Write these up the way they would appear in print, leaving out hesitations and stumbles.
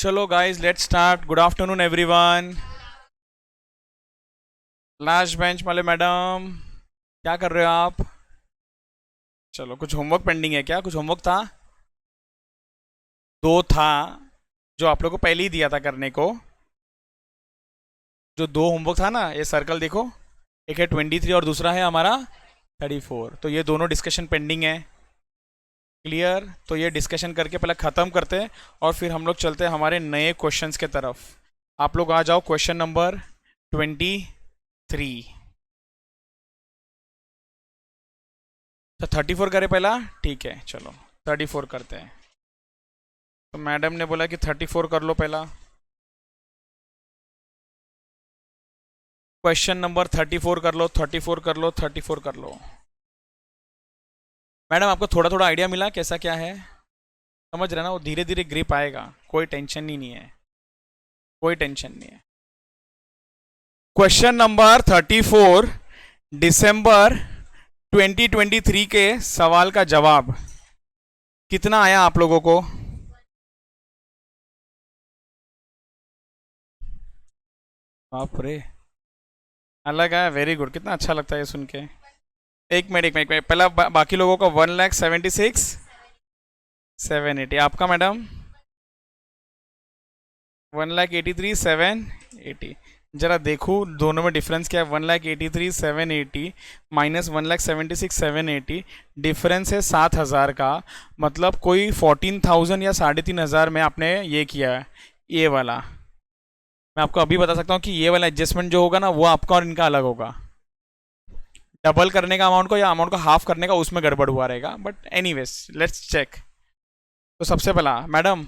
चलो guys let's start. Good afternoon everyone. Last bench वाले madam, क्या कर रहे हो आप? चलो, कुछ होमवर्क पेंडिंग है क्या? कुछ होमवर्क था? दो था, जो आप लोगों को पहले ही दिया था करने को। जो दो होमवर्क था ना, ये सर्कल देखो, एक है 23 और दूसरा है हमारा 34। तो ये दोनों डिस्कशन पेंडिंग है। क्लियर? तो ये डिस्कशन करके पहले ख़त्म करते हैं और फिर हम लोग चलते हैं हमारे नए क्वेश्चंस के तरफ। आप लोग आ जाओ क्वेश्चन नंबर 23। तो 34 करे पहला, ठीक है चलो 34 करते हैं। तो मैडम ने बोला कि 34 कर लो पहला। क्वेश्चन नंबर 34 कर लो, 34 कर लो, 34 कर लो। मैडम आपको थोड़ा थोड़ा आइडिया मिला कैसा क्या है? समझ रहे ना? वो धीरे धीरे ग्रिप आएगा, कोई टेंशन ही नहीं है, कोई टेंशन नहीं है। क्वेश्चन नंबर 34 दिसंबर 2023 के सवाल का जवाब कितना आया आप लोगों को? बाप रे, अलग है। वेरी गुड, कितना अच्छा लगता है ये सुन के। एक मिनट पहला बाकी लोगों का 1,76,780। आपका मैडम 1,83,780। जरा देखूँ दोनों में डिफरेंस क्या है। 1,83,780 माइनस 1,76,780, डिफरेंस है 7,000 का। मतलब कोई 14,000 या 3,500 में आपने ये किया है, ये वाला। मैं आपको अभी बता सकता हूँ कि ये वाला एडजस्टमेंट जो होगा ना, वो आपका और इनका अलग होगा। डबल करने का अमाउंट को या अमाउंट को हाफ करने का, उसमें गड़बड़ हुआ रहेगा। But anyways let's check. तो सबसे पहला मैडम,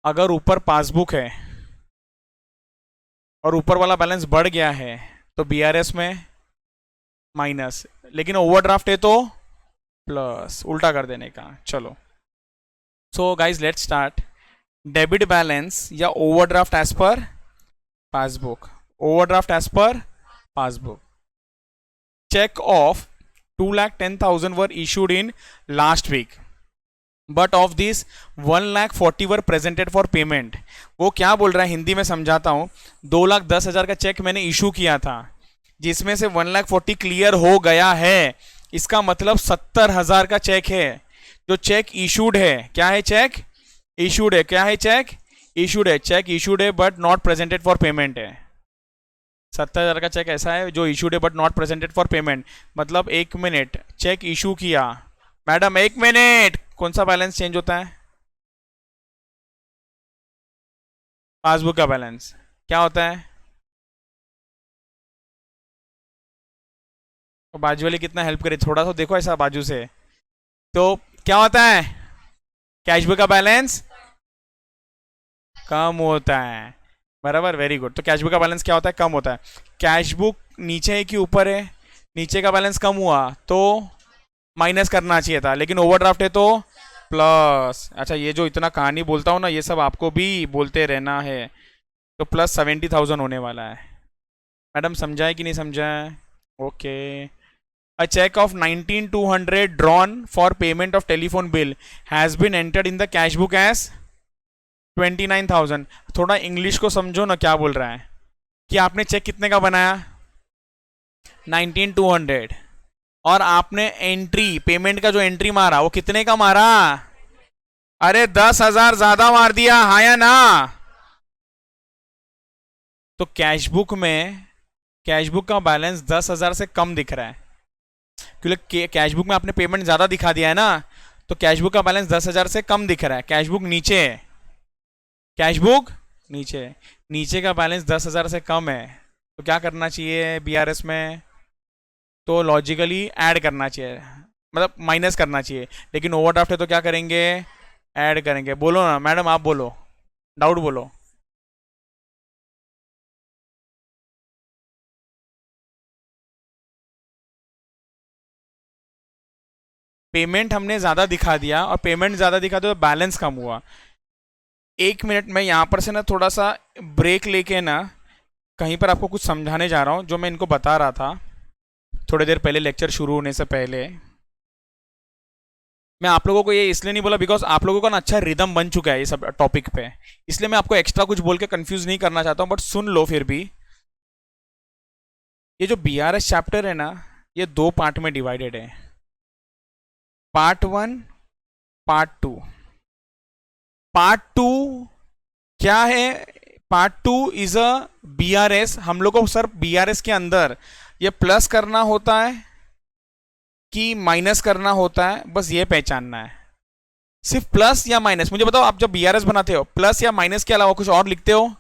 अगर ऊपर पासबुक है और ऊपर वाला बैलेंस बढ़ गया है तो बीआरएस में माइनस, लेकिन ओवरड्राफ्ट है तो प्लस, उल्टा कर देने का। चलो, so guys let's start. Debit balance या overdraft as per passbook. Overdraft as per passbook. Cheque of 2,10,000 were issued in last week, but of this 1,40,000 were presented for payment. वो क्या बोल रहा है, हिंदी में समझाता हूँ। 2,10,000 का चेक मैंने इशू किया था, जिसमें से 1,40,000 क्लियर हो गया है। इसका मतलब 70,000 का चेक है जो चेक इशूड है। क्या है? चेक इशूड है। क्या है? चेक इशूड है। चेक इशूड है but not presented for payment है। 70,000 का चेक ऐसा है जो इशूड है but not presented for payment. मतलब एक मिनट, चेक इशू किया मैडम, एक मिनट, कौन सा बैलेंस चेंज होता है? पासबुक का बैलेंस क्या होता है? तो बाजू वाली कितना हेल्प करे, थोड़ा सा देखो ऐसा बाजू से। तो क्या होता है? कैशबुक का बैलेंस कम होता है। बराबर, वेरी गुड। तो कैशबुक का बैलेंस क्या होता है? कम होता है। कैशबुक नीचे है कि ऊपर है? नीचे का बैलेंस कम हुआ तो माइनस करना चाहिए था, लेकिन ओवरड्राफ्ट है तो प्लस। अच्छा, ये जो इतना कहानी बोलता हूँ ना, ये सब आपको भी बोलते रहना है। तो प्लस 70,000 होने वाला है। मैडम समझा है कि नहीं समझा है? Okay. A cheque of 19,200 drawn for payment of telephone bill has been entered in the cash book as 29,000। थोड़ा इंग्लिश को समझो ना, क्या बोल रहा है कि आपने चेक कितने का बनाया? 19,200। और आपने एंट्री, पेमेंट का जो एंट्री मारा, वो कितने का मारा? अरे 10,000 ज्यादा मार दिया, हाँ या ना? तो कैशबुक में, कैशबुक का बैलेंस 10,000 से कम दिख रहा है, क्योंकि कैशबुक में आपने पेमेंट ज्यादा दिखा दिया है ना। तो कैशबुक का बैलेंस 10,000 से कम दिख रहा है। कैशबुक नीचे है, कैशबुक नीचे, नीचे का बैलेंस 10,000 से कम है। तो क्या करना चाहिए बीआरएस में? तो लॉजिकली ऐड करना चाहिए, मतलब माइनस करना चाहिए। लेकिन ओवरड्राफ्ट है तो क्या करेंगे? ऐड करेंगे। बोलो ना मैडम, आप बोलो, डाउट बोलो। पेमेंट हमने ज़्यादा दिखा दिया, और पेमेंट ज़्यादा दिखा दिया तो बैलेंस कम हुआ। एक मिनट, मैं यहाँ पर से ना थोड़ा सा ब्रेक लेके ना कहीं पर आपको कुछ समझाने जा रहा हूँ, जो मैं इनको बता रहा था थोड़ी देर पहले लेक्चर शुरू होने से पहले। मैं आप लोगों को ये इसलिए नहीं बोला बिकॉज आप लोगों का ना अच्छा रिदम बन चुका है ये सब टॉपिक पे, इसलिए मैं आपको एक्स्ट्रा कुछ बोल के कंफ्यूज नहीं करना चाहता हूँ, बट सुन लो फिर भी। ये जो BRS चैप्टर है ना, ये 2 पार्ट में डिवाइडेड है, पार्ट 1, पार्ट 2। पार्ट 2 क्या है? Part 2 is a BRS। हम लोग को सर BRS के अंदर ये प्लस करना होता है कि माइनस करना होता है, बस ये पहचानना है। सिर्फ प्लस या माइनस। मुझे बताओ, आप जब BRS बनाते हो प्लस या माइनस के अलावा कुछ और लिखते हो?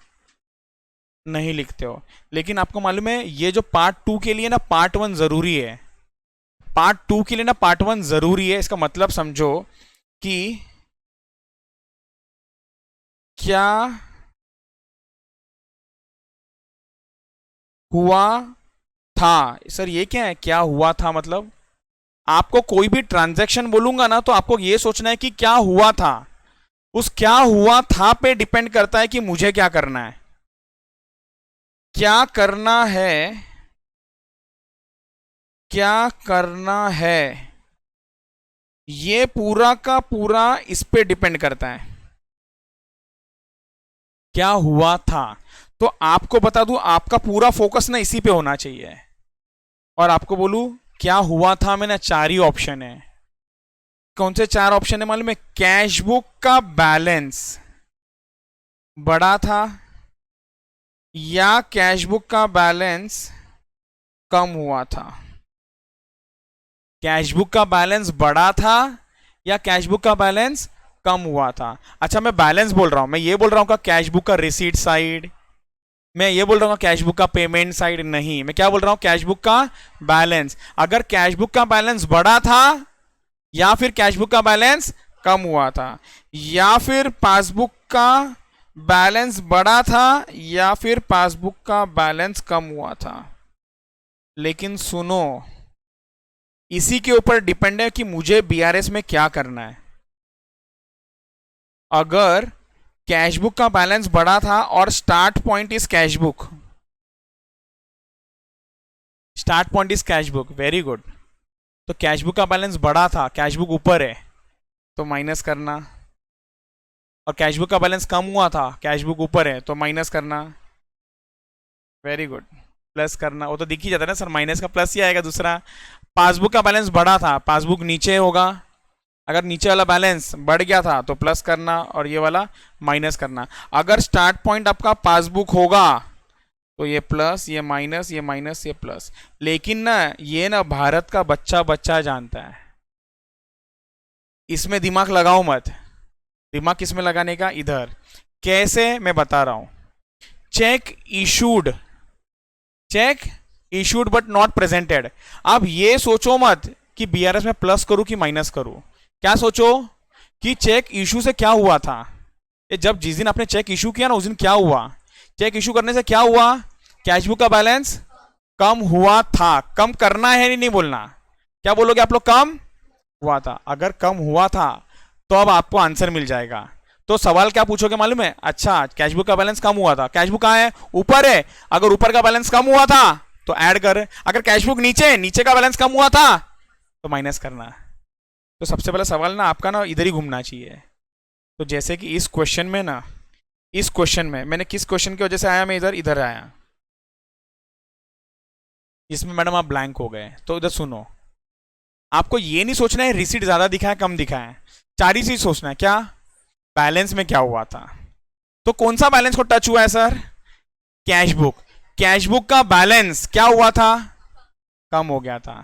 नहीं लिखते हो। लेकिन आपको मालूम है ये जो पार्ट 2 के लिए ना पार्ट 1 जरूरी है। पार्ट 2 के लिए ना पार्ट 1 जरूरी है। इसका मतलब समझो कि क्या हुआ था। सर ये क्या है क्या हुआ था? मतलब आपको कोई भी ट्रांजैक्शन बोलूंगा ना तो आपको ये सोचना है कि क्या हुआ था। उस क्या हुआ था पे डिपेंड करता है कि मुझे क्या करना है। क्या करना है, क्या करना है, ये पूरा का पूरा इस पे डिपेंड करता है। क्या हुआ था तो आपको बता दूं, आपका पूरा फोकस ना इसी पे होना चाहिए। और आपको बोलूं क्या हुआ था में ना 4 ही ऑप्शन है। कौन से 4 ऑप्शन है मालूम है? कैश बुक का बैलेंस बड़ा था, या कैश बुक का बैलेंस कम हुआ था। कैश बुक का बैलेंस बड़ा था या कैश बुक का बैलेंस कम हुआ था। अच्छा मैं बैलेंस बोल रहा हूं, मैं ये बोल रहा हूं का कैश बुक का रिसीट साइड, मैं ये बोल रहा हूँ कैश बुक का पेमेंट साइड नहीं। मैं क्या बोल रहा हूं? कैश बुक का बैलेंस। अगर कैश बुक का बैलेंस बड़ा था या फिर कैश बुक का बैलेंस कम हुआ था, या फिर पासबुक का बैलेंस बड़ा था या फिर पासबुक का बैलेंस कम हुआ था। लेकिन सुनो, इसी के ऊपर डिपेंड है कि मुझे BRS में क्या करना है। अगर कैश बुक का बैलेंस बड़ा था और start point is cash book, start point is cash book, very good. तो कैश बुक का बैलेंस बड़ा था, कैश बुक ऊपर है तो माइनस करना। और कैश बुक का बैलेंस कम हुआ था, कैश बुक ऊपर है तो माइनस करना। Very good. प्लस करना, वो तो दिख ही जाता है ना सर, माइनस का प्लस ही आएगा दूसरा। पासबुक का बैलेंस बढ़ा था, पासबुक नीचे होगा। अगर नीचे वाला बैलेंस बढ़ गया था तो प्लस करना और ये वाला माइनस करना। अगर स्टार्ट पॉइंट आपका पासबुक होगा तो ये प्लस, ये माइनस, ये माइनस, ये प्लस। लेकिन ना ये ना भारत का बच्चा बच्चा जानता है, इसमें दिमाग लगाओ मत। दिमाग किसमें लगाने का? इधर। कैसे? मैं बता रहा हूं। Check issued, check issued but not presented. अब ये सोचो मत कि BRS में प्लस करूं कि माइनस करूं। क्या सोचो कि चेक इशू से क्या हुआ था। ये जब जिस दिन आपने चेक इशू किया ना उस दिन क्या हुआ? चेक इशू करने से क्या हुआ? कैश बुक का बैलेंस कम हुआ था। कम करना है नहीं बोलना। क्या बोलोगे आप लोग? कम हुआ था। अगर कम हुआ था तो अब आपको आंसर मिल जाएगा। तो सवाल क्या पूछोगे मालूम है? अच्छा कैश बुक का बैलेंस कम हुआ था, कैश बुक कहाँ है? ऊपर है। अगर ऊपर का बैलेंस कम हुआ था तो ऐड कर। अगर कैश बुक नीचे, नीचे का बैलेंस कम हुआ था तो माइनस करना। तो सबसे पहला सवाल ना आपका ना इधर ही घूमना चाहिए। तो जैसे कि इस क्वेश्चन में ना, इस क्वेश्चन में मैंने किस क्वेश्चन की वजह से आया? मैं इधर इधर आया। इसमें मैडम आप ब्लैंक हो गए। तो इधर सुनो, आपको ये नहीं सोचना है रिसीट ज्यादा दिखा है कम दिखा है, 4 ही चीज सोचना है। क्या? बैलेंस में क्या हुआ था। तो कौन सा बैलेंस को टच हुआ है sir? Cash book. Cash book का बैलेंस क्या हुआ था? कम हो गया था।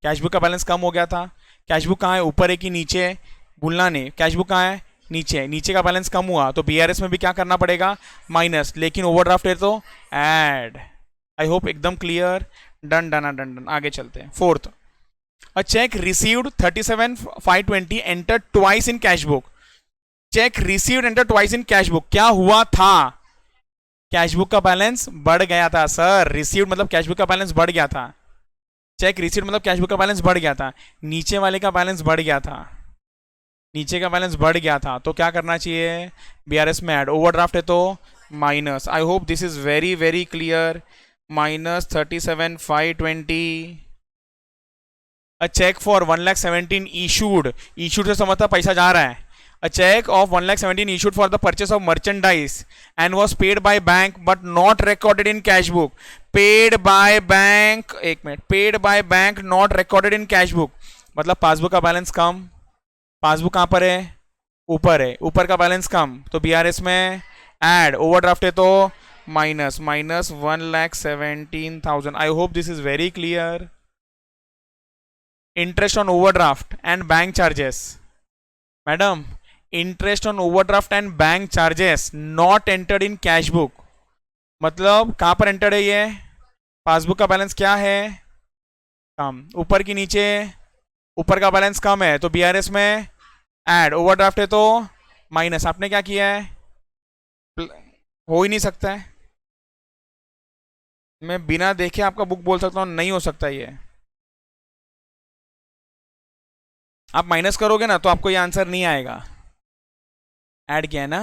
कैश बुक का बैलेंस कम हो गया था। कैश बुक कहाँ है? ऊपर है कि नीचे? भूलना नहीं, कैश बुक कहाँ है? नीचे। नीचे का बैलेंस कम हुआ तो BRS में भी क्या करना पड़ेगा? माइनस। लेकिन ओवरड्राफ्ट है तो ऐड। आई होप एकदम clear. Done done done done. आगे चलते हैं। Fourth, a check received 37,520 enter twice in cash book. Check received enter twice in cash book. क्या हुआ था? कैश बुक का बैलेंस बढ़ गया था सर। रिसीव्ड मतलब कैश बुक का बैलेंस बढ़ गया था। चेक रिसीव्ड मतलब कैश बुक का बैलेंस बढ़ गया था। नीचे वाले का बैलेंस बढ़ गया था, नीचे का बैलेंस बढ़ गया था तो क्या करना चाहिए? BRS में ऐड। ओवरड्राफ्ट है तो minus. I hope this is very very clear. Minus 37,520। A cheque for 1,17,000 issued, issued से समझता पैसा जा रहा है, a check of 1,17,000 issued for the purchase of merchandise and was paid by bank but not recorded in cash book. Paid by bank, एक minute, paid by bank not recorded in cash book, मतलब passbook का balance कम, passbook कहाँ पर है, ऊपर है, ऊपर का बैलेंस कम, तो बीआरएस में ऐड, ओवरड्राफ्ट है तो minus, minus 1,17,000. I hope this is very clear. Interest on overdraft and bank charges, madam interest on overdraft and bank charges not entered in cash book, मतलब कहां पर एंटर्ड है ये, passbook का balance क्या है, कम, ऊपर की नीचे, ऊपर का बैलेंस कम है तो बीआरएस में ऐड, ओवरड्राफ्ट है तो माइनस. आपने क्या किया है, हो ही नहीं सकता है, मैं बिना देखे आपका बुक बोल सकता हूं, नहीं हो सकता ये. आप माइनस करोगे ना तो आपको ये आंसर नहीं आएगा. ऐड किया है ना,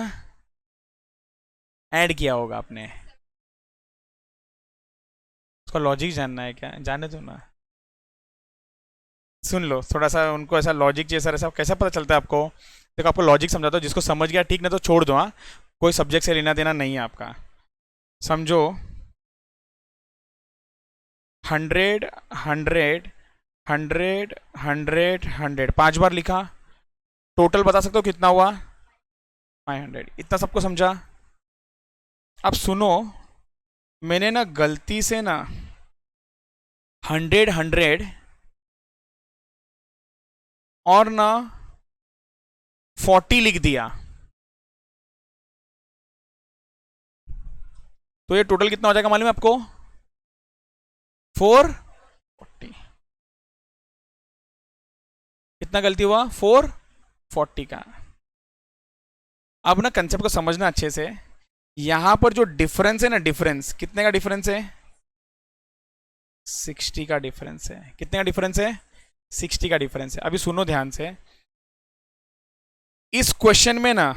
ऐड किया होगा आपने, उसका लॉजिक जानना है क्या, जाने दो ना, सुन लो थोड़ा सा, उनको ऐसा लॉजिक चाहिए सर, ऐसा कैसा पता चलता है आपको. देखो आपको लॉजिक समझाता हूँ, जिसको समझ गया ठीक, ना तो छोड़ दो. हाँ, कोई सब्जेक्ट से लेना देना नहीं है आपका, समझो. 100 100 100 100 100 5 बार लिखा, टोटल बता सकते हो कितना हुआ, 500. इतना सबको समझा. अब सुनो, मैंने ना गलती से ना 100 100 और ना 40 लिख दिया, तो ये टोटल कितना हो जाएगा मालूम है आपको, 440. कितना गलती हुआ, 440 का. अब ना कंसेप्ट को समझना अच्छे से, यहां पर जो डिफरेंस है ना, डिफरेंस कितने का डिफरेंस है, 60 का डिफरेंस है. कितने का डिफरेंस है, 60 का डिफरेंस है. अभी सुनो ध्यान से, इस क्वेश्चन में ना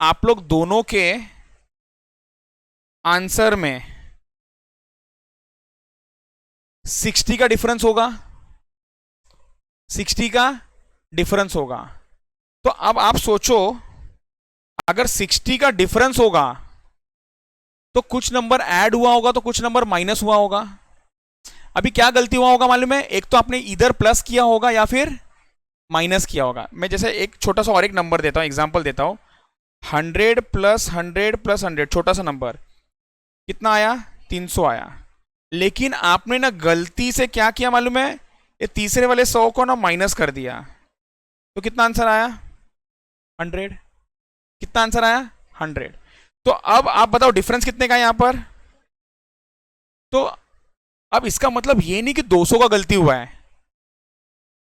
आप लोग दोनों के आंसर में 60 का डिफरेंस होगा, 60 का डिफरेंस होगा. तो अब आप सोचो, अगर 60 का डिफरेंस होगा तो कुछ नंबर ऐड हुआ होगा तो कुछ नंबर माइनस हुआ होगा. अभी क्या गलती हुआ होगा मालूम है, एक तो आपने इधर प्लस किया होगा या फिर माइनस किया होगा. मैं जैसे एक छोटा सा और एक नंबर देता हूं, एग्जांपल देता हूं, 100 प्लस 100 प्लस 100, छोटा सा नंबर, कितना आया, 300 आया. लेकिन आपने ना गलती से क्या किया मालूम है, ये तीसरे वाले 100 को ना माइनस कर दिया, तो कितना आंसर आया, 100. कितना आंसर आया, 100. तो अब आप बताओ डिफरेंस कितने का है यहां पर. तो अब इसका मतलब ये नहीं कि 200 का गलती हुआ है,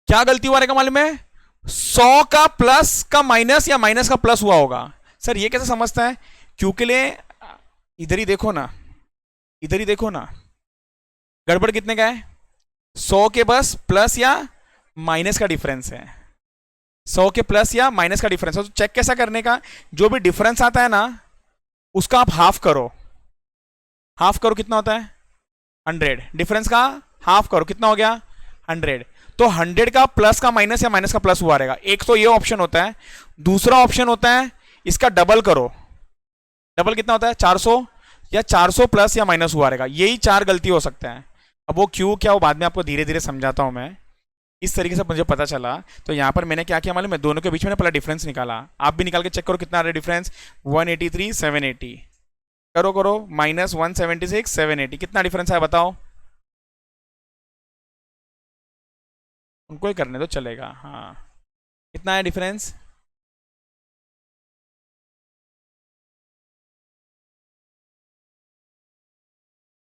क्या गलती हुआ रहेगा मालूम है, 100 का प्लस का माइनस या माइनस का प्लस हुआ होगा. सर ये कैसे समझता है, क्योंकि ले इधर ही देखो ना, इधर ही देखो ना, गड़बड़ कितने का है, 100 के बस प्लस या माइनस का डिफरेंस है, 100 के प्लस या माइनस का डिफरेंस है. तो चेक कैसा करने का, जो भी डिफरेंस आता है ना उसका आप हाफ करो, हाफ करो, कितना होता है, 100. डिफरेंस का हाफ करो, कितना हो गया, 100. तो 100 का प्लस का माइनस या माइनस का प्लस हुआ रहेगा. एक तो ये ऑप्शन होता है. दूसरा ऑप्शन होता है इसका डबल करो, डबल कितना होता है, 400, या 400 प्लस या माइनस हुआ रहेगा. यही 4 गलती हो सकता है. अब वो क्यों क्या, वो बाद में आपको धीरे धीरे समझाता हूं मैं. इस तरीके से मुझे पता चला. तो यहां पर मैंने क्या किया मालूम है, दोनों के बीच में पहला डिफरेंस निकाला. आप भी निकाल के चेक करो कितना आ रहा है डिफरेंस, 183 780. करो करो, माइनस 176 780, कितना डिफरेंस है बताओ, उनको ही करने दो चलेगा. हाँ, कितना है डिफरेंस,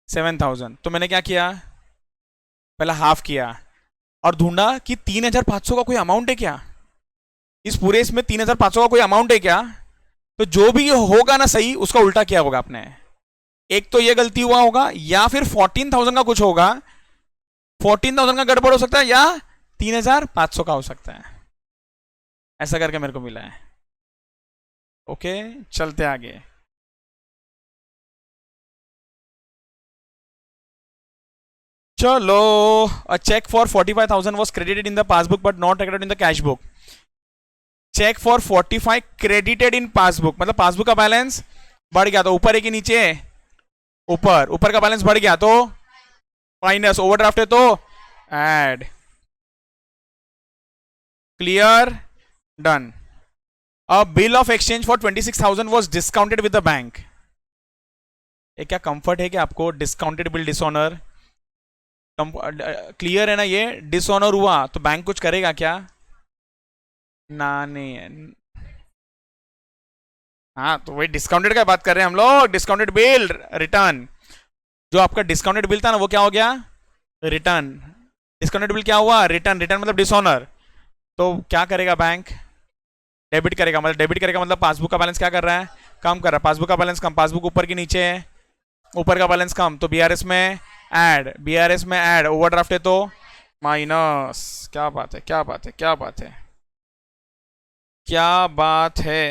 7000. तो मैंने क्या किया, पहला हाफ किया और ढूंढा कि 3500 का कोई अमाउंट है क्या, इस पूरे इसमें 3500 का कोई अमाउंट है क्या. तो जो भी होगा ना सही, उसका उल्टा किया होगा आपने. एक तो ये गलती हुआ होगा, या फिर 14,000 का कुछ होगा, 14,000 का गड़बड़ हो सकता है, या 3500 का हो सकता है. ऐसा करके मेरे को मिला है. ओके, चलते आगे. चलो, a check for 45,000 was credited in the passbook but not recorded in the cash book. Cheque for 45 credited in passbook, मतलब पासबुक का बैलेंस बढ़ गया तो ऊपर है कि नीचे? ऊपर, ऊपर का बैलेंस बढ़ गया तो माइनस, ओवरड्राफ्ट है तो add. Clear, done. A bill of exchange for 26,000 was discounted with the bank. ये क्या कंफर्ट है कि आपको डिस्काउंटेड बिल डिसऑनर? क्लियर है ना? ये डिसऑनर हुआ तो बैंक कुछ करेगा क्या? ना, नहीं. हाँ, तो वही डिस्काउंटेड का बात कर रहे हैं हम लोग. Discounted bill return. जो आपका डिस्काउंटेड बिल था ना, वो क्या हो गया? रिटर्न. डिस्काउंटेड बिल क्या हुआ? रिटर्न. रिटर्न मतलब डिसऑनर. तो क्या करेगा बैंक? डेबिट करेगा. मतलब डेबिट करेगा मतलब पासबुक का बैलेंस क्या कर रहा है? कम कर रहा है. पासबुक का बैलेंस कम. पासबुक ऊपर की नीचे है, ऊपर का बैलेंस कम, तो बीआरएस में ऐड. बीआरएस में ऐड. ओवरड्राफ्ट है तो माइनस. क्या बात है, क्या बात है, क्या बात है, क्या बात है.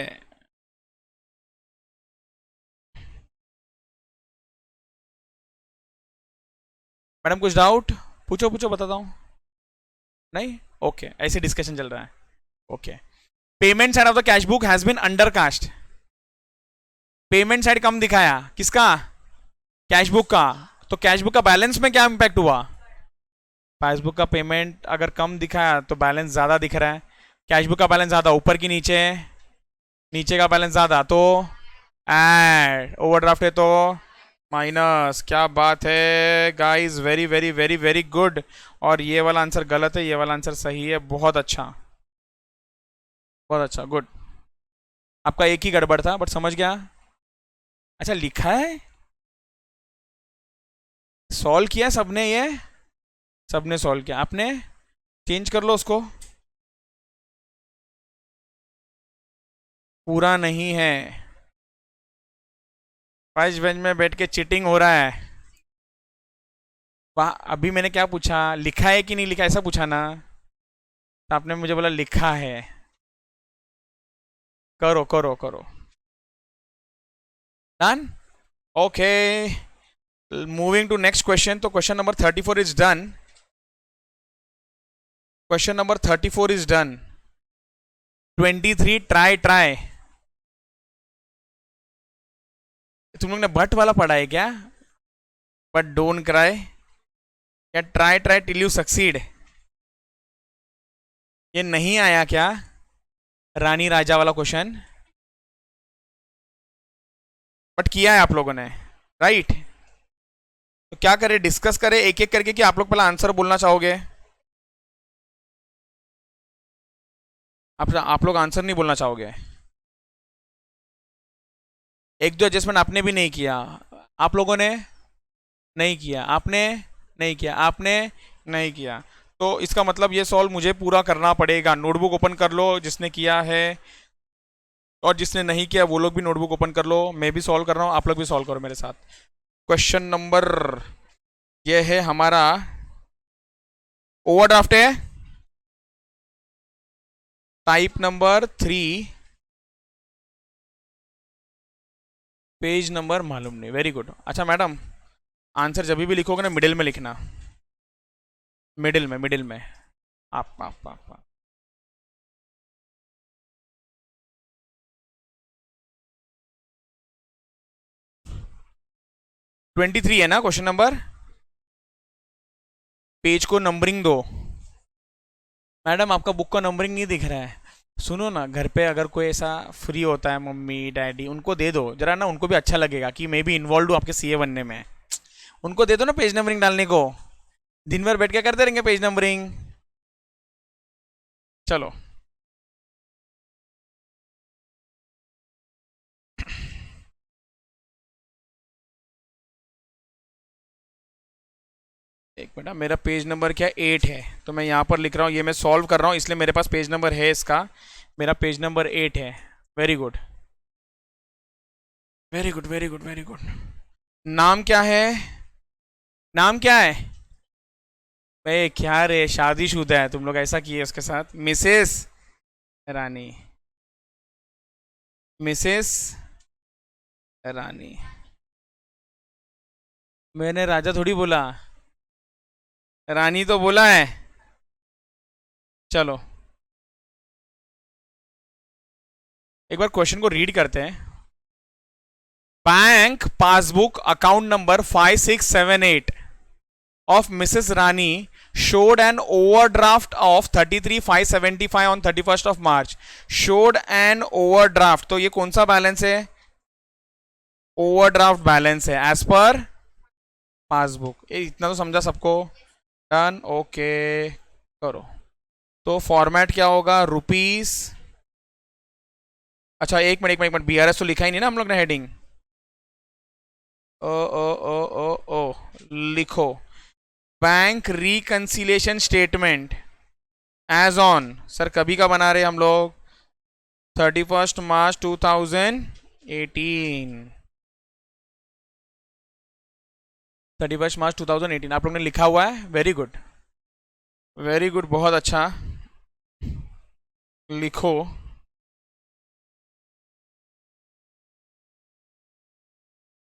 मैडम कुछ डाउट? पूछो पूछो, बताता हूँ. नहीं, ओके, ऐसे डिस्कशन चल रहा है. Okay. Payment side of the cash book has been undercast. Payment side कम दिखाया. किसका? कैश बुक का. तो कैश बुक का बैलेंस में क्या इंपैक्ट हुआ? पासबुक का पेमेंट अगर कम दिखाया तो बैलेंस ज्यादा दिख रहा है. कैश बुक का बैलेंस ज्यादा, ऊपर की नीचे, नीचे का बैलेंस ज्यादा, तो ऐड. ओवरड्राफ्ट है तो माइनस. क्या बात है guys, very very very very good. और ये वाला आंसर गलत है, ये वाला आंसर सही है. बहुत अच्छा, बहुत अच्छा, गुड. आपका एक ही गड़बड़ था बट समझ गया. अच्छा, लिखा है, सॉल्व किया सबने, ये सबने सॉल्व किया. आपने चेंज कर लो उसको. पूरा नहीं है. फर्स्ट बेंच में बैठ के चीटिंग हो रहा है. अभी मैंने क्या पूछा? लिखा है कि नहीं लिखा, ऐसा पूछा ना. तो आपने मुझे बोला लिखा है. करो करो करो. Done. Okay, moving to next question. तो question number 34 is done. Question number 34 is done. 23 try try. तुम लोग ने बट वाला पढ़ा है क्या? बट डोंट क्राई या try try till you succeed? ये नहीं आया क्या? रानी राजा वाला क्वेश्चन. बट किया है आप लोगों ने, राइट? तो क्या करें, डिस्कस करें एक एक करके कि आप लोग पहले आंसर बोलना चाहोगे? आप लोग आंसर नहीं बोलना चाहोगे? एक दो एडजस्टमेंट आपने भी नहीं किया. आप लोगों ने नहीं किया. आपने नहीं किया. आपने नहीं किया. तो इसका मतलब ये सॉल्व मुझे पूरा करना पड़ेगा. नोटबुक ओपन कर लो जिसने किया है, और जिसने नहीं किया वो लोग भी नोटबुक ओपन कर लो. मैं भी सॉल्व कर रहा हूँ, आप लोग भी सॉल्व करो मेरे साथ. क्वेश्चन नंबर ये है हमारा, ओवरड्राफ्ट है, टाइप नंबर 3, पेज नंबर मालूम नहीं. Very good. अच्छा मैडम, आंसर जब भी लिखोगे ना, मिडिल में लिखना. मिडिल में, मिडिल में. आप 23 है ना क्वेश्चन नंबर? पेज को नंबरिंग दो. मैडम आपका बुक का नंबरिंग नहीं दिख रहा है. सुनो ना, घर पे अगर कोई ऐसा फ्री होता है, मम्मी डैडी, उनको दे दो जरा ना. उनको भी अच्छा लगेगा कि मैं भी इन्वॉल्व हूँ आपके सीए बनने में. उनको दे दो ना पेज नंबरिंग डालने को. दिन भर बैठ के करते रहेंगे पेज नंबरिंग. चलो. एक मिनट, मेरा पेज नंबर क्या 8 है, तो मैं यहाँ पर लिख रहा हूँ. ये मैं सॉल्व कर रहा हूँ इसलिए मेरे पास पेज नंबर है इसका. मेरा पेज नंबर 8 है. Very good, very good, very good, very good. नाम क्या है? नाम क्या है? भाई क्या रे, शादीशुदा है तुम लोग, ऐसा किए उसके साथ? मिसेस रानी. मिसेस रानी. मैंने राजा थोड़ी बोला. रानी तो बोला है। चलो एक बार क्वेश्चन को रीड करते हैं। Bank passbook account number 5678 of Mrs. Rani showed an overdraft of 33,575 on 31st of March. Showed an overdraft, तो ये कौन सा बैलेंस है? ओवरड्राफ्ट बैलेंस है एज पर पासबुक। ये इतना तो समझा सबको? डन, ओके करो। तो फॉर्मेट क्या होगा? रुपीस, अच्छा एक मिनट एक मिनट, BRS तो लिखा ही नहीं ना हम लोग ने हेडिंग। ओ ओ ओ ओ ओ लिखो bank reconciliation statement as on, sir कभी का बना रहे हम लोग? 31 मार्च 2018। 31 मार्च 2018 आप लोग ने लिखा हुआ है, वेरी गुड वेरी गुड, बहुत अच्छा। लिखो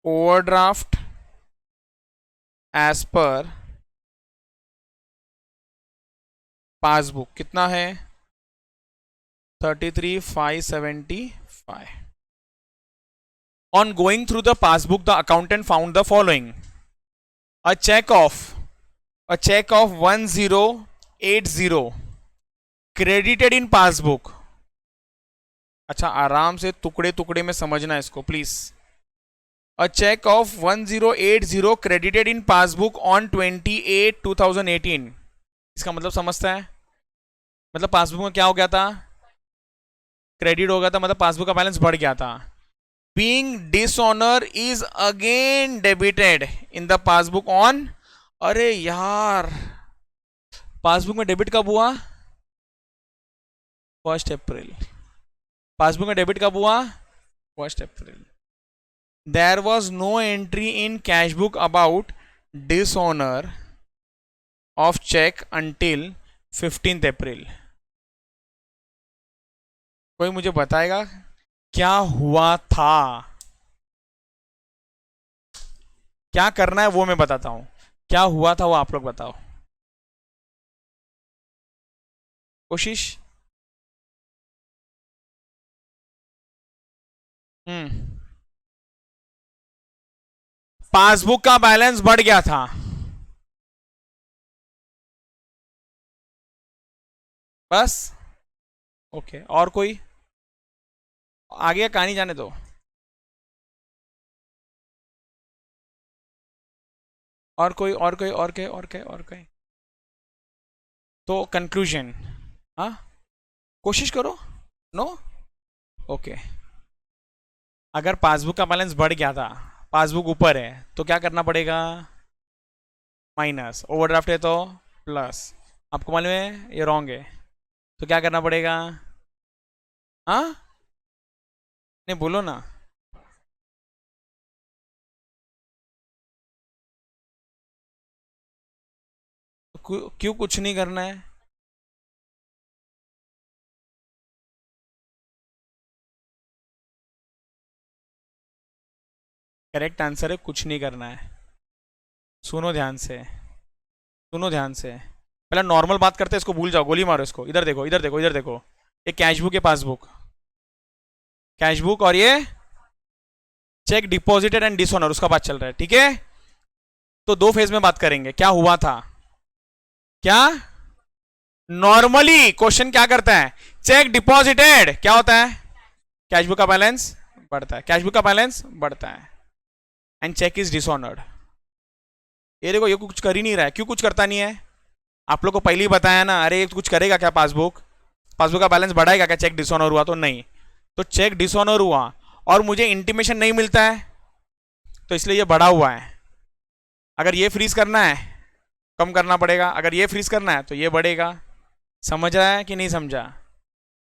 ओवरड्राफ्ट एज पर पासबुक कितना है? 33,575। On going through the passbook, the accountant found the following: a check of 1080 credited in passbook। अच्छा आराम से टुकड़े टुकड़े में समझना है इसको please. A check of 1080 credited in passbook on 28 2018। इसका मतलब समझता है? मतलब पासबुक में क्या हो गया था? क्रेडिट हो गया था, मतलब पासबुक का बैलेंस बढ़ गया था। Being dishonor is again debited in the passbook on, अरे यार पासबुक में डेबिट कब हुआ? 1 अप्रैल। पासबुक में डेबिट कब हुआ? 1 अप्रैल। There was no entry in cash book about dishonor of check until 15th अप्रैल। कोई मुझे बताएगा क्या हुआ था? क्या करना है वो मैं बताता हूं, क्या हुआ था वो आप लोग बताओ। कोशिश। पासबुक का बैलेंस बढ़ गया था। बस ओके, और कोई? आगे कहानी जाने दो। और कोई और कोई और कोई और कोई और कोई? तो कंक्लूजन, हाँ कोशिश करो। No okay. अगर पासबुक का बैलेंस बढ़ गया था, पासबुक ऊपर है, तो क्या करना पड़ेगा? माइनस। ओवरड्राफ्ट है तो प्लस। आपको मालूम है ये रॉन्ग है, तो क्या करना पड़ेगा? हाँ नहीं बोलो ना। क्यों कुछ नहीं करना है? करेक्ट आंसर है कुछ नहीं करना है। सुनो ध्यान से, सुनो ध्यान से। पहले नॉर्मल बात करते हैं, इसको भूल जाओ, गोली मारो इसको। इधर देखो इधर देखो इधर देखो, ये कैश बुक है, पासबुक, कैश बुक, और ये चेक डिपॉजिटेड एंड डिसऑनर, उसका बात चल रहा है, ठीक है? तो दो फेज में बात करेंगे। क्या हुआ था? क्या नॉर्मली क्वेश्चन क्या करता है? चेक डिपॉजिटेड क्या होता है? कैश बुक का बैलेंस बढ़ता है, कैश बुक का बैलेंस बढ़ता है, एंड चेक इज डिसऑनर्ड। ये देखो ये कुछ कर ही नहीं रहा है। क्यों कुछ करता नहीं है? आप लोग को पहले ही बताया ना, अरे कुछ करेगा क्या? पासबुक, पासबुक का बैलेंस बढ़ाएगा क्या? चेक डिसऑनर हुआ तो नहीं, तो चेक डिसऑनर हुआ और मुझे इंटीमेशन नहीं मिलता है, तो इसलिए ये बढ़ा हुआ है। अगर ये फ्रीज करना है कम करना पड़ेगा, अगर ये फ्रीज करना है तो ये बढ़ेगा। समझ रहा है कि नहीं समझा?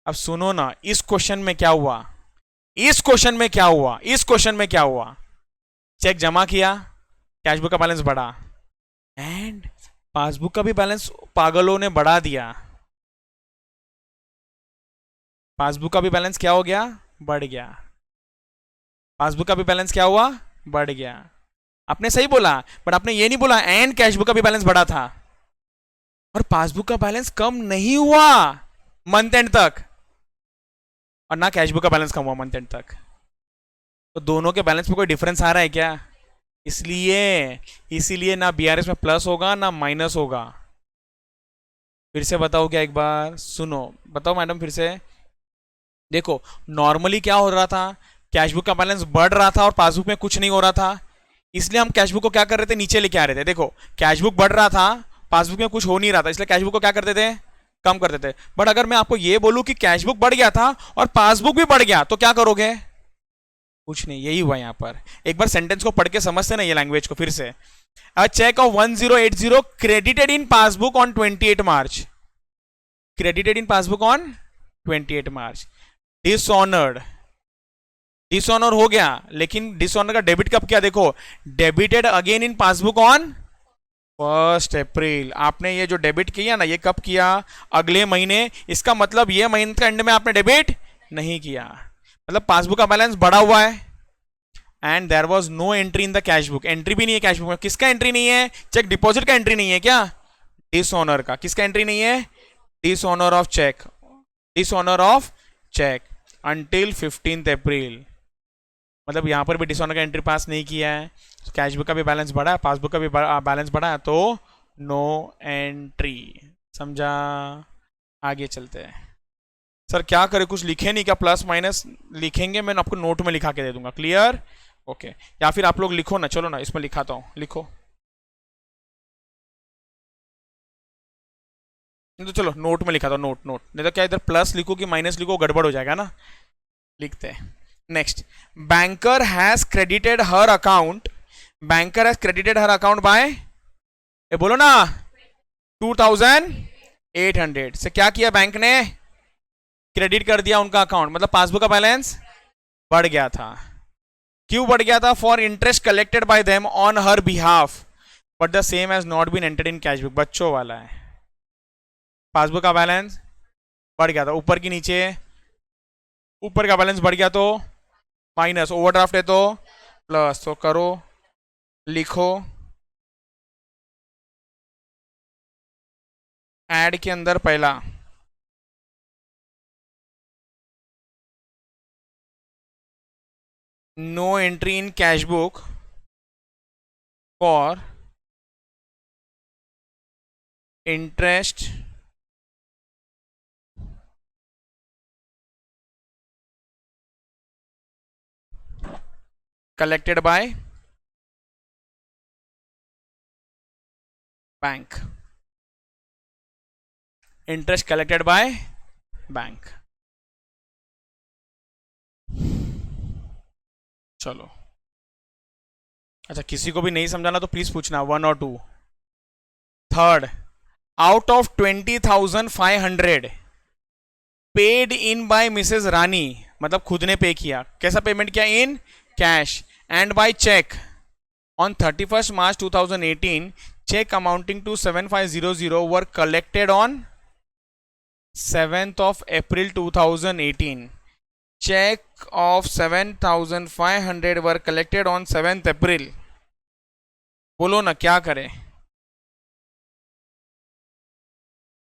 अब सुनो ना, इस क्वेश्चन में क्या हुआ, इस क्वेश्चन में क्या हुआ, इस क्वेश्चन में क्या हुआ? चेक जमा किया, कैश बुक का बैलेंस बढ़ा, एंड पासबुक का भी बैलेंस पागलों ने बढ़ा दिया। पासबुक का भी बैलेंस क्या हो गया? बढ़ गया। पासबुक का भी बैलेंस क्या हुआ? बढ़ गया। आपने सही बोला, बट आपने ये नहीं बोला एंड कैश बुक का भी बैलेंस बढ़ा था। और पासबुक का बैलेंस कम नहीं हुआ मंथ एंड तक, और ना कैशबुक का बैलेंस कम हुआ मंथ एंड तक। तो दोनों के बैलेंस में कोई डिफरेंस आ रहा है क्या? इसलिए इसीलिए ना बीआरएस में प्लस होगा ना माइनस होगा। फिर से बताओ क्या, एक बार सुनो, बताओ मैडम फिर से। देखो नॉर्मली क्या हो रहा था, कैशबुक का बैलेंस बढ़ रहा था और पासबुक में कुछ नहीं हो रहा था, इसलिए हम कैशबुक को क्या कर रहे थे, नीचे लेके आ रहे थे। देखो कैशबुक बढ़ रहा था, पासबुक में कुछ हो नहीं रहा था, इसलिए कैशबुक को क्या करते थे, कम करते थे। बट अगर मैं आपको ये बोलूं कि कैशबुक बढ़ गया था और पासबुक भी बढ़ गया, तो क्या करोगे? कुछ नहीं, यही हुआ यहां पर। एक बार सेंटेंस को पढ़ के समझते ना ये लैंग्वेज को फिर से। A cheque of 1080 credited in passbook on 28 March, credited in passbook on 28 March. Dishonoured, dishonour हो गया, लेकिन डिसऑनर का डेबिट कब किया? देखो debited again in passbook on 1 April. आपने ये जो डेबिट किया ना, ये कब किया? अगले महीने। इसका मतलब ये महीने के एंड में आपने डेबिट नहीं किया, मतलब पासबुक का बैलेंस बढ़ा हुआ है। And there was no entry in the cashbook, entry भी नहीं है कैशबुक में। किसका एंट्री नहीं है? चेक डिपॉजिट का एंट्री नहीं है क्या? डिसऑनर का। किसका एंट्री नहीं है? Dishonour of cheque, dishonour of cheque until 15 April. मतलब यहां पर भी डिसऑनर का एंट्री पास नहीं किया है, कैशबुक का भी बैलेंस बढ़ा है, पासबुक का भी बैलेंस बढ़ा है, तो नो एंट्री। समझा? आगे चलते हैं। सर क्या करें, कुछ लिखे नहीं क्या? प्लस माइनस लिखेंगे, मैं आपको नोट में लिखा के दे दूंगा। क्लियर? ओके। या फिर आप लोग लिखो ना, चलो ना इसमें लिखाता हूं, लिखो। नहीं तो चलो नोट में लिखा था, नोट नोट, नहीं तो क्या इधर प्लस लिखो कि माइनस लिखो, गड़बड़ हो जाएगा ना। लिखते हैं। Next, banker has credited her account, banker has credited her account by, ये बोलो ना, 2800 से क्या किया बैंक ने? क्रेडिट कर दिया उनका अकाउंट, मतलब पासबुक का बैलेंस बढ़ गया था। क्यों बढ़ गया था? For interest collected by them on her behalf but the same has not been entered in cashbook. बच्चों वाला है, पासबुक का बैलेंस बढ़ गया था, ऊपर की नीचे, ऊपर का बैलेंस बढ़ गया तो माइनस, ओवरड्राफ्ट है तो प्लस, तो करो, लिखो, ऐड के अंदर पहला, no entry in cash book for interest collected by bank, interest collected by bank. चलो अच्छा, किसी को भी नहीं समझाना तो प्लीज पूछना, 1 और 2। Third, out of 20,500 paid in by Mrs Rani, मतलब खुद ने पे किया, कैसा पेमेंट किया? In cash and by cheque on 31st March 2018, check amounting to 7500 were collected on 7th of April 2018. Check of 7,500 were collected on 7th April. बोलो ना क्या करें?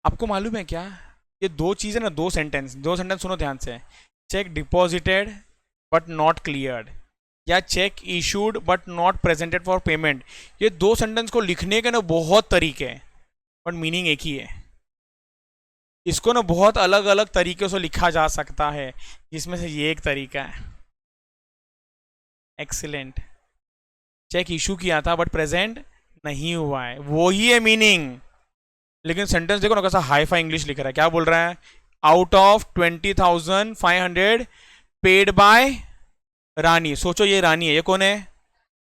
आपको मालूम है क्या, ये दो चीजें ना, दो सेंटेंस सुनो ध्यान से। Cheque deposited but not cleared, या cheque issued but not presented for payment, ये दो सेंटेंस को लिखने के ना बहुत तरीके हैं, बट मीनिंग एक ही है। इसको ना बहुत अलग अलग तरीके से लिखा जा सकता है, जिसमें से ये एक तरीका है। एक्सीलेंट। चेक इशू किया था बट प्रेजेंट नहीं हुआ है, वो ही है मीनिंग। लेकिन सेंटेंस देखो ना कैसा हाई फाई इंग्लिश लिख रहा है, क्या बोल रहा है? आउट ऑफ 20,500 पेड बाय रानी। सोचो ये रानी है, ये कौन है?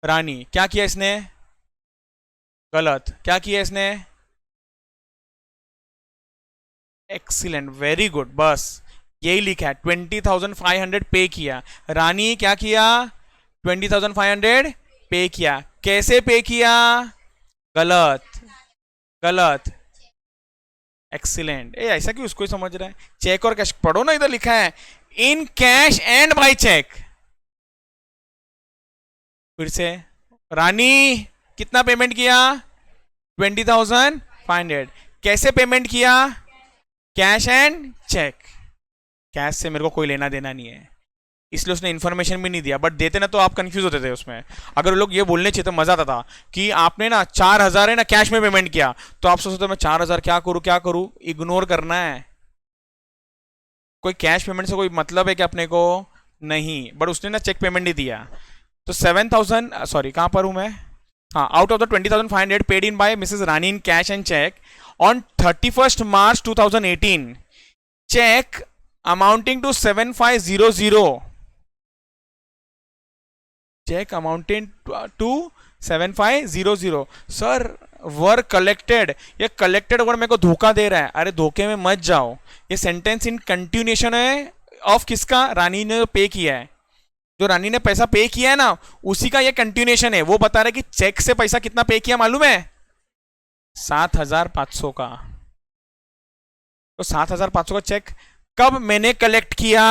रानी। क्या किया इसने? गलत। क्या किया इसने? एक्सीलेंट, वेरी गुड, बस यही लिखा है, 20,500 पे किया। रानी क्या किया? 20,500 पे किया। कैसे पे किया? गलत, गलत। एक्सीलेंट। ए ऐसा क्यों, उसको ही समझ रहा है। चेक और कैश पढ़ो ना, इधर लिखा है in cash and by cheque. फिर से, रानी कितना पेमेंट किया? 20,500। कैसे पेमेंट किया? Cash and check. कैश से मेरे को कोई लेना देना नहीं है, इसलिए उसने इन्फॉर्मेशन भी नहीं दिया। बट देते ना तो आप कंफ्यूज होते थे उसमें। अगर लोग ये बोलने चाहिए तो मजा आता था कि आपने ना 4,000 है ना कैश में पेमेंट किया, तो आप सोचते मैं 4,000 क्या करूं, इग्नोर करना है। कोई कैश पेमेंट से कोई मतलब है कि अपने को नहीं। बट उसने ना चेक पेमेंट नहीं दिया। तो 7,000, सॉरी कहां पर हूं मैं, हाँ, out of the 20,500 paid in by Mrs Rani in cash and cheque on 31st March 2018, cheque amounting to 7500, cheque amounting to 7500 sir were collected. ये कलेक्टेड वर्ड मेरे को धोखा दे रहा है। अरे धोखे में मत जाओ, ये सेंटेंस इन कंटिन्यूएशन है ऑफ किसका? रानी ने पे किया है। जो रानी ने पैसा पे किया है ना, उसी का ये कंटिन्यूएशन है। वो बता रहा है कि चेक से पैसा कितना पे किया मालूम है? 7,500 का। तो 7,500 का चेक कब मैंने कलेक्ट किया?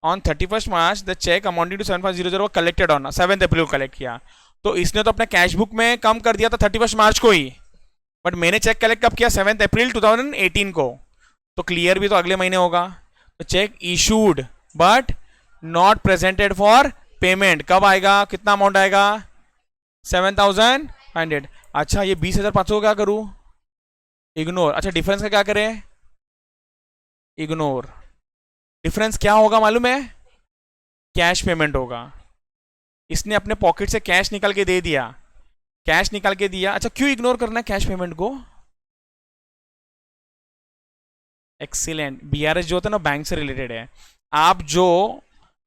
On 31st March the cheque amounting to 7500 collected on 7th April को कलेक्ट किया। तो इसने तो अपने कैश बुक में कम कर दिया था 31st March को ही, बट मैंने चेक कलेक्ट कब किया? 7th April 2018 को। तो क्लियर भी तो अगले महीने होगा। तो check issued but not presented for payment कब आएगा? कितना अमाउंट आएगा? 7,500। अच्छा ये 20,500 क्या करूं? इग्नोर। अच्छा डिफरेंस का क्या करें? इग्नोर। डिफरेंस क्या होगा मालूम है? कैश पेमेंट होगा। इसने अपने पॉकेट से कैश निकाल के दे दिया, कैश निकाल के दिया। अच्छा क्यों इग्नोर करना है कैश पेमेंट को? एक्सीलेंट। बीआरएस जो होता है ना बैंक से रिलेटेड है। आप जो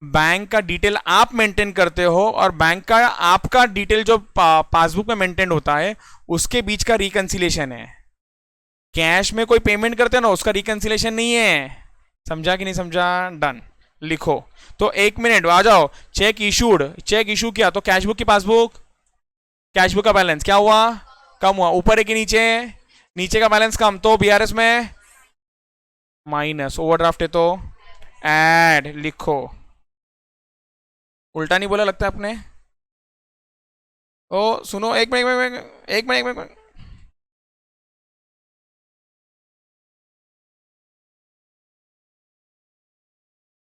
बैंक का डिटेल आप मेंटेन करते हो और बैंक का आपका डिटेल जो पासबुक में मेंटेन होता है, उसके बीच का रिकंसिलेशन है। कैश में कोई पेमेंट करते हो ना, उसका रिकंसिलेशन नहीं है। समझा कि नहीं समझा? डन। लिखो। तो 1 मिनट आ जाओ। चेक इशूड, चेक इशू किया तो कैश बुक की पासबुक, कैश बुक का बैलेंस क्या हुआ? कम हुआ। ऊपर है कि नीचे? नीचे का बैलेंस कम, तो बीआरएस में माइनस। ओवरड्राफ्ट है तो ऐड। लिखो। उल्टा नहीं बोला लगता आपने? ओ सुनो, एक मिनट एक मिनट एक मिनट एक मिनट।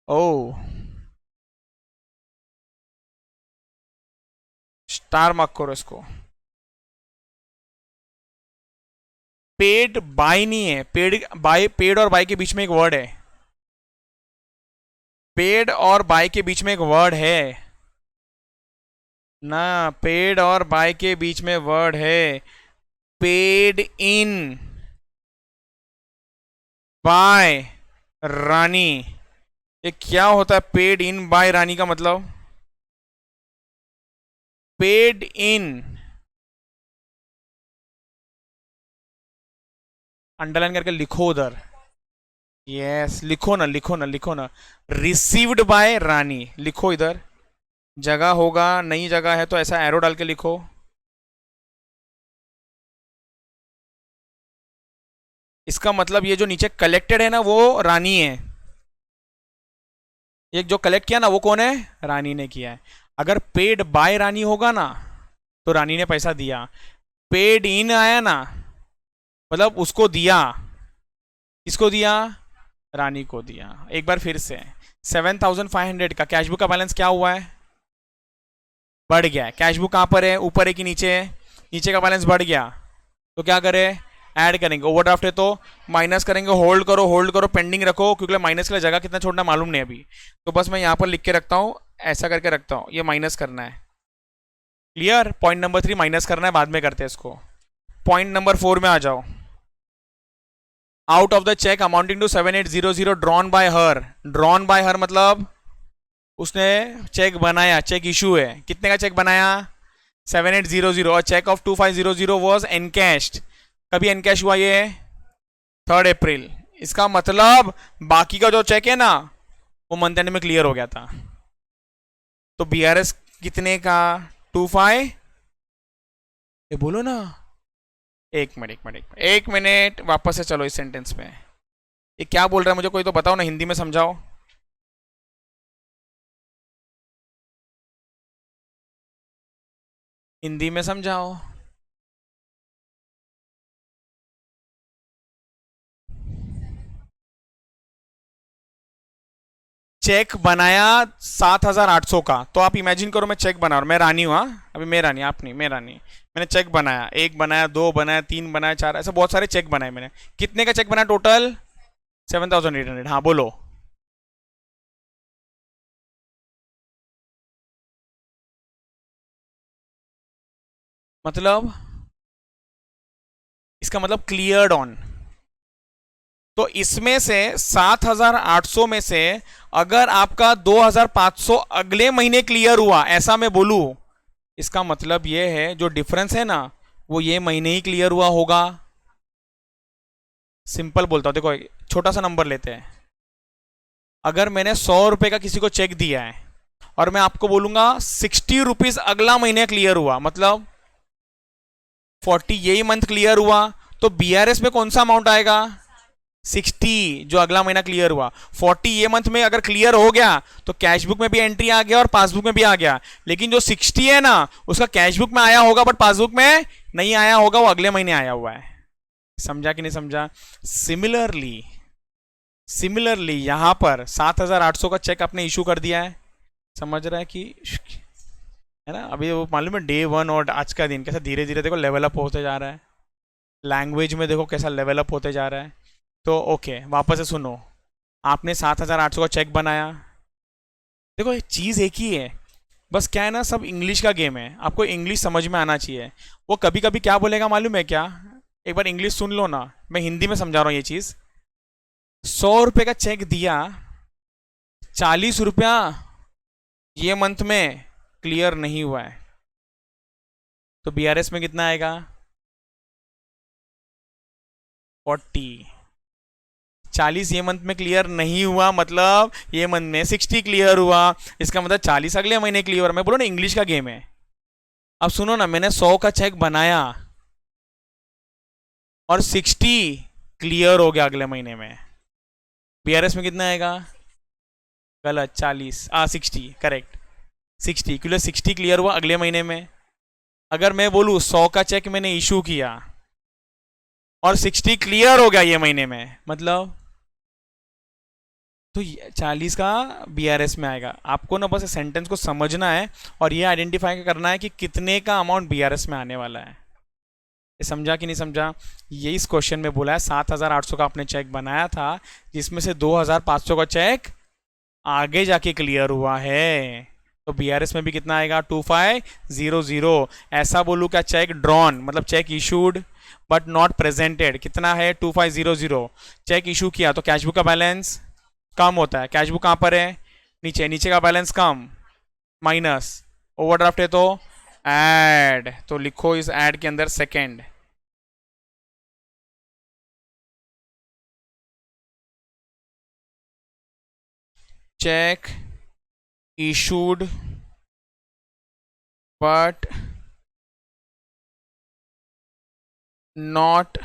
ओ स्टार मार्क करो इसको। पेड बाय नहीं है, पेड बाय, पेड और बाय के बीच में एक वर्ड है। पेड और बाय के बीच में एक वर्ड है ना, पेड और बाय के बीच में वर्ड है। पेड इन बाय रानी। ये क्या होता है पेड इन बाय रानी का मतलब? पेड इन, अंडरलाइन करके लिखो उधर। यस लिखो ना, लिखो ना, लिखो ना। रिसीव्ड बाय रानी लिखो इधर। जगह होगा, नई जगह है तो ऐसा एरो डाल के लिखो। इसका मतलब ये जो नीचे कलेक्टेड है ना, वो रानी है। ये जो कलेक्ट किया ना, वो कौन है? रानी ने किया है। अगर पेड बाय रानी होगा ना, तो रानी ने पैसा दिया। पेड इन आया ना, मतलब उसको दिया। किसको दिया? रानी को दिया। एक बार फिर से, 7,500 का कैशबुक का बैलेंस क्या हुआ है? बढ़ गया है। कैशबुक कहां पर है? ऊपर है कि नीचे? नीचे का बैलेंस बढ़ गया। तो क्या करें? ऐड करेंगे। ओवरड्राफ्ट है तो माइनस करेंगे। होल्ड करो, होल्ड करो, पेंडिंग रखो, क्योंकि माइनस के लिए जगह कितना छोड़ना मालूम नहीं अभी। तो बस मैं यहां पर लिख के रखता हूं, ऐसा करके रखता हूं। ये माइनस करना है। क्लियर? पॉइंट नंबर 3 माइनस करना है, बाद में करते हैं इसको। पॉइंट नंबर 4 में आ जाओ। Out of the cheque amounting to 7,800 drawn by her. Drawn by her मतलब उसने चेक बनाया, चेक इशू है। कितने का चेक बनाया? 7,800। और चेक ऑफ 2,500 वॉज एनकैश्ड। कभी एनकैश हुआ ये? 3rd April। इसका मतलब बाकी का जो चेक है ना, वो मंथ एंड में क्लियर हो गया था। तो बीआरएस कितने का? 25। ये बोलो ना। एक मिनट एक मिनट एक मिनट एक मिनट, वापस से चलो इस सेंटेंस में। ये क्या बोल रहा है मुझे कोई तो बताओ ना, हिंदी में समझाओ। हिंदी में समझाओ। चेक बनाया 7,800 का, तो आप इमेजिन करो मैं चेक बना रहा हूँ, मैं रानी हूँ, हाँ अभी मैं रानी, आप नहीं, मैं रानी। मैंने चेक बनाया, एक बनाया, दो बनाया, तीन बनाया, चार, ऐसे बहुत सारे चेक बनाए मैंने। कितने का चेक बनाया टोटल? 7,800। हाँ बोलो। मतलब इसका मतलब क्लियर्ड ऑन। तो इसमें से 7,800 में से अगर आपका 2,500 अगले महीने क्लियर हुआ, ऐसा मैं बोलूं, इसका मतलब ये है जो डिफरेंस है ना, वो ये महीने ही क्लियर हुआ होगा। सिंपल बोलता हूं, देखो छोटा सा नंबर लेते हैं। अगर मैंने 100 रुपए का किसी को चेक दिया है और मैं आपको बोलूंगा 60 रुपीज अगला महीने क्लियर हुआ, मतलब 40 यही मंथ क्लियर हुआ, तो बीआरएस में कौन सा अमाउंट आएगा? 60 जो अगला महीना क्लियर हुआ। 40 ये मंथ में अगर क्लियर हो गया तो कैश बुक में भी एंट्री आ गया और पासबुक में भी आ गया। लेकिन जो 60 है ना, उसका कैश बुक में आया होगा बट पासबुक में नहीं आया होगा, वो अगले महीने आया हुआ है। समझा कि नहीं समझा? सिमिलरली, सिमिलरली यहां पर 7,800 का चेक आपने इशू कर दिया है, समझ रहा है कि, है ना? अभी वो मालूम है डे वन और आज का दिन कैसा धीरे धीरे देखो लेवल अप होते जा रहा है, लैंग्वेज में देखो कैसा लेवल अप होते जा रहा है। तो ओके, वापस से सुनो। आपने 7,800 का चेक बनाया। देखो चीज़ एक ही है, बस क्या है ना, सब इंग्लिश का गेम है, आपको इंग्लिश समझ में आना चाहिए। वो कभी कभी क्या बोलेगा मालूम है क्या? एक बार इंग्लिश सुन लो ना, मैं हिंदी में समझा रहा हूँ ये चीज़। 100 रुपये का चेक दिया, 40 रुपया ये मंथ में क्लियर नहीं हुआ है, तो बीआरएस में कितना आएगा? 40। 40 ये मंथ में क्लियर नहीं हुआ, मतलब ये मंथ में 60 क्लियर हुआ, इसका मतलब 40 अगले महीने क्लियर हुआ। मैं बोलो ना इंग्लिश का गेम है। अब सुनो ना, मैंने 100 का चेक बनाया और 60 क्लियर हो गया अगले महीने में, बीआरएस में कितना आएगा? गलत, 40, 60 करेक्ट, 60 क्योंकि 60 क्लियर हुआ अगले महीने में। अगर मैं बोलूँ 100 का चेक मैंने इशू किया और 60 क्लियर हो गया ये महीने में, मतलब तो 40 का बीआरएस में आएगा। आपको ना बस सेंटेंस को समझना है और ये आइडेंटिफाई करना है कि कितने का अमाउंट बीआरएस में आने वाला है। ये समझा कि नहीं समझा? ये इस क्वेश्चन में बोला है 7,800 का आपने चेक बनाया था, जिसमें से 2,500 का चेक आगे जाके क्लियर हुआ है, तो बीआरएस में भी कितना आएगा? 2500। ऐसा बोलूँ क्या? चेक ड्रॉन मतलब check issued but not presented कितना है? 2500। चेक इशू किया तो कैश बुक का बैलेंस कम होता है, कैश बुक कहाँ पर है? नीचे, नीचे का बैलेंस कम, माइनस। ओवरड्राफ्ट है तो ऐड, तो लिखो इस ऐड के अंदर second. Check issued but not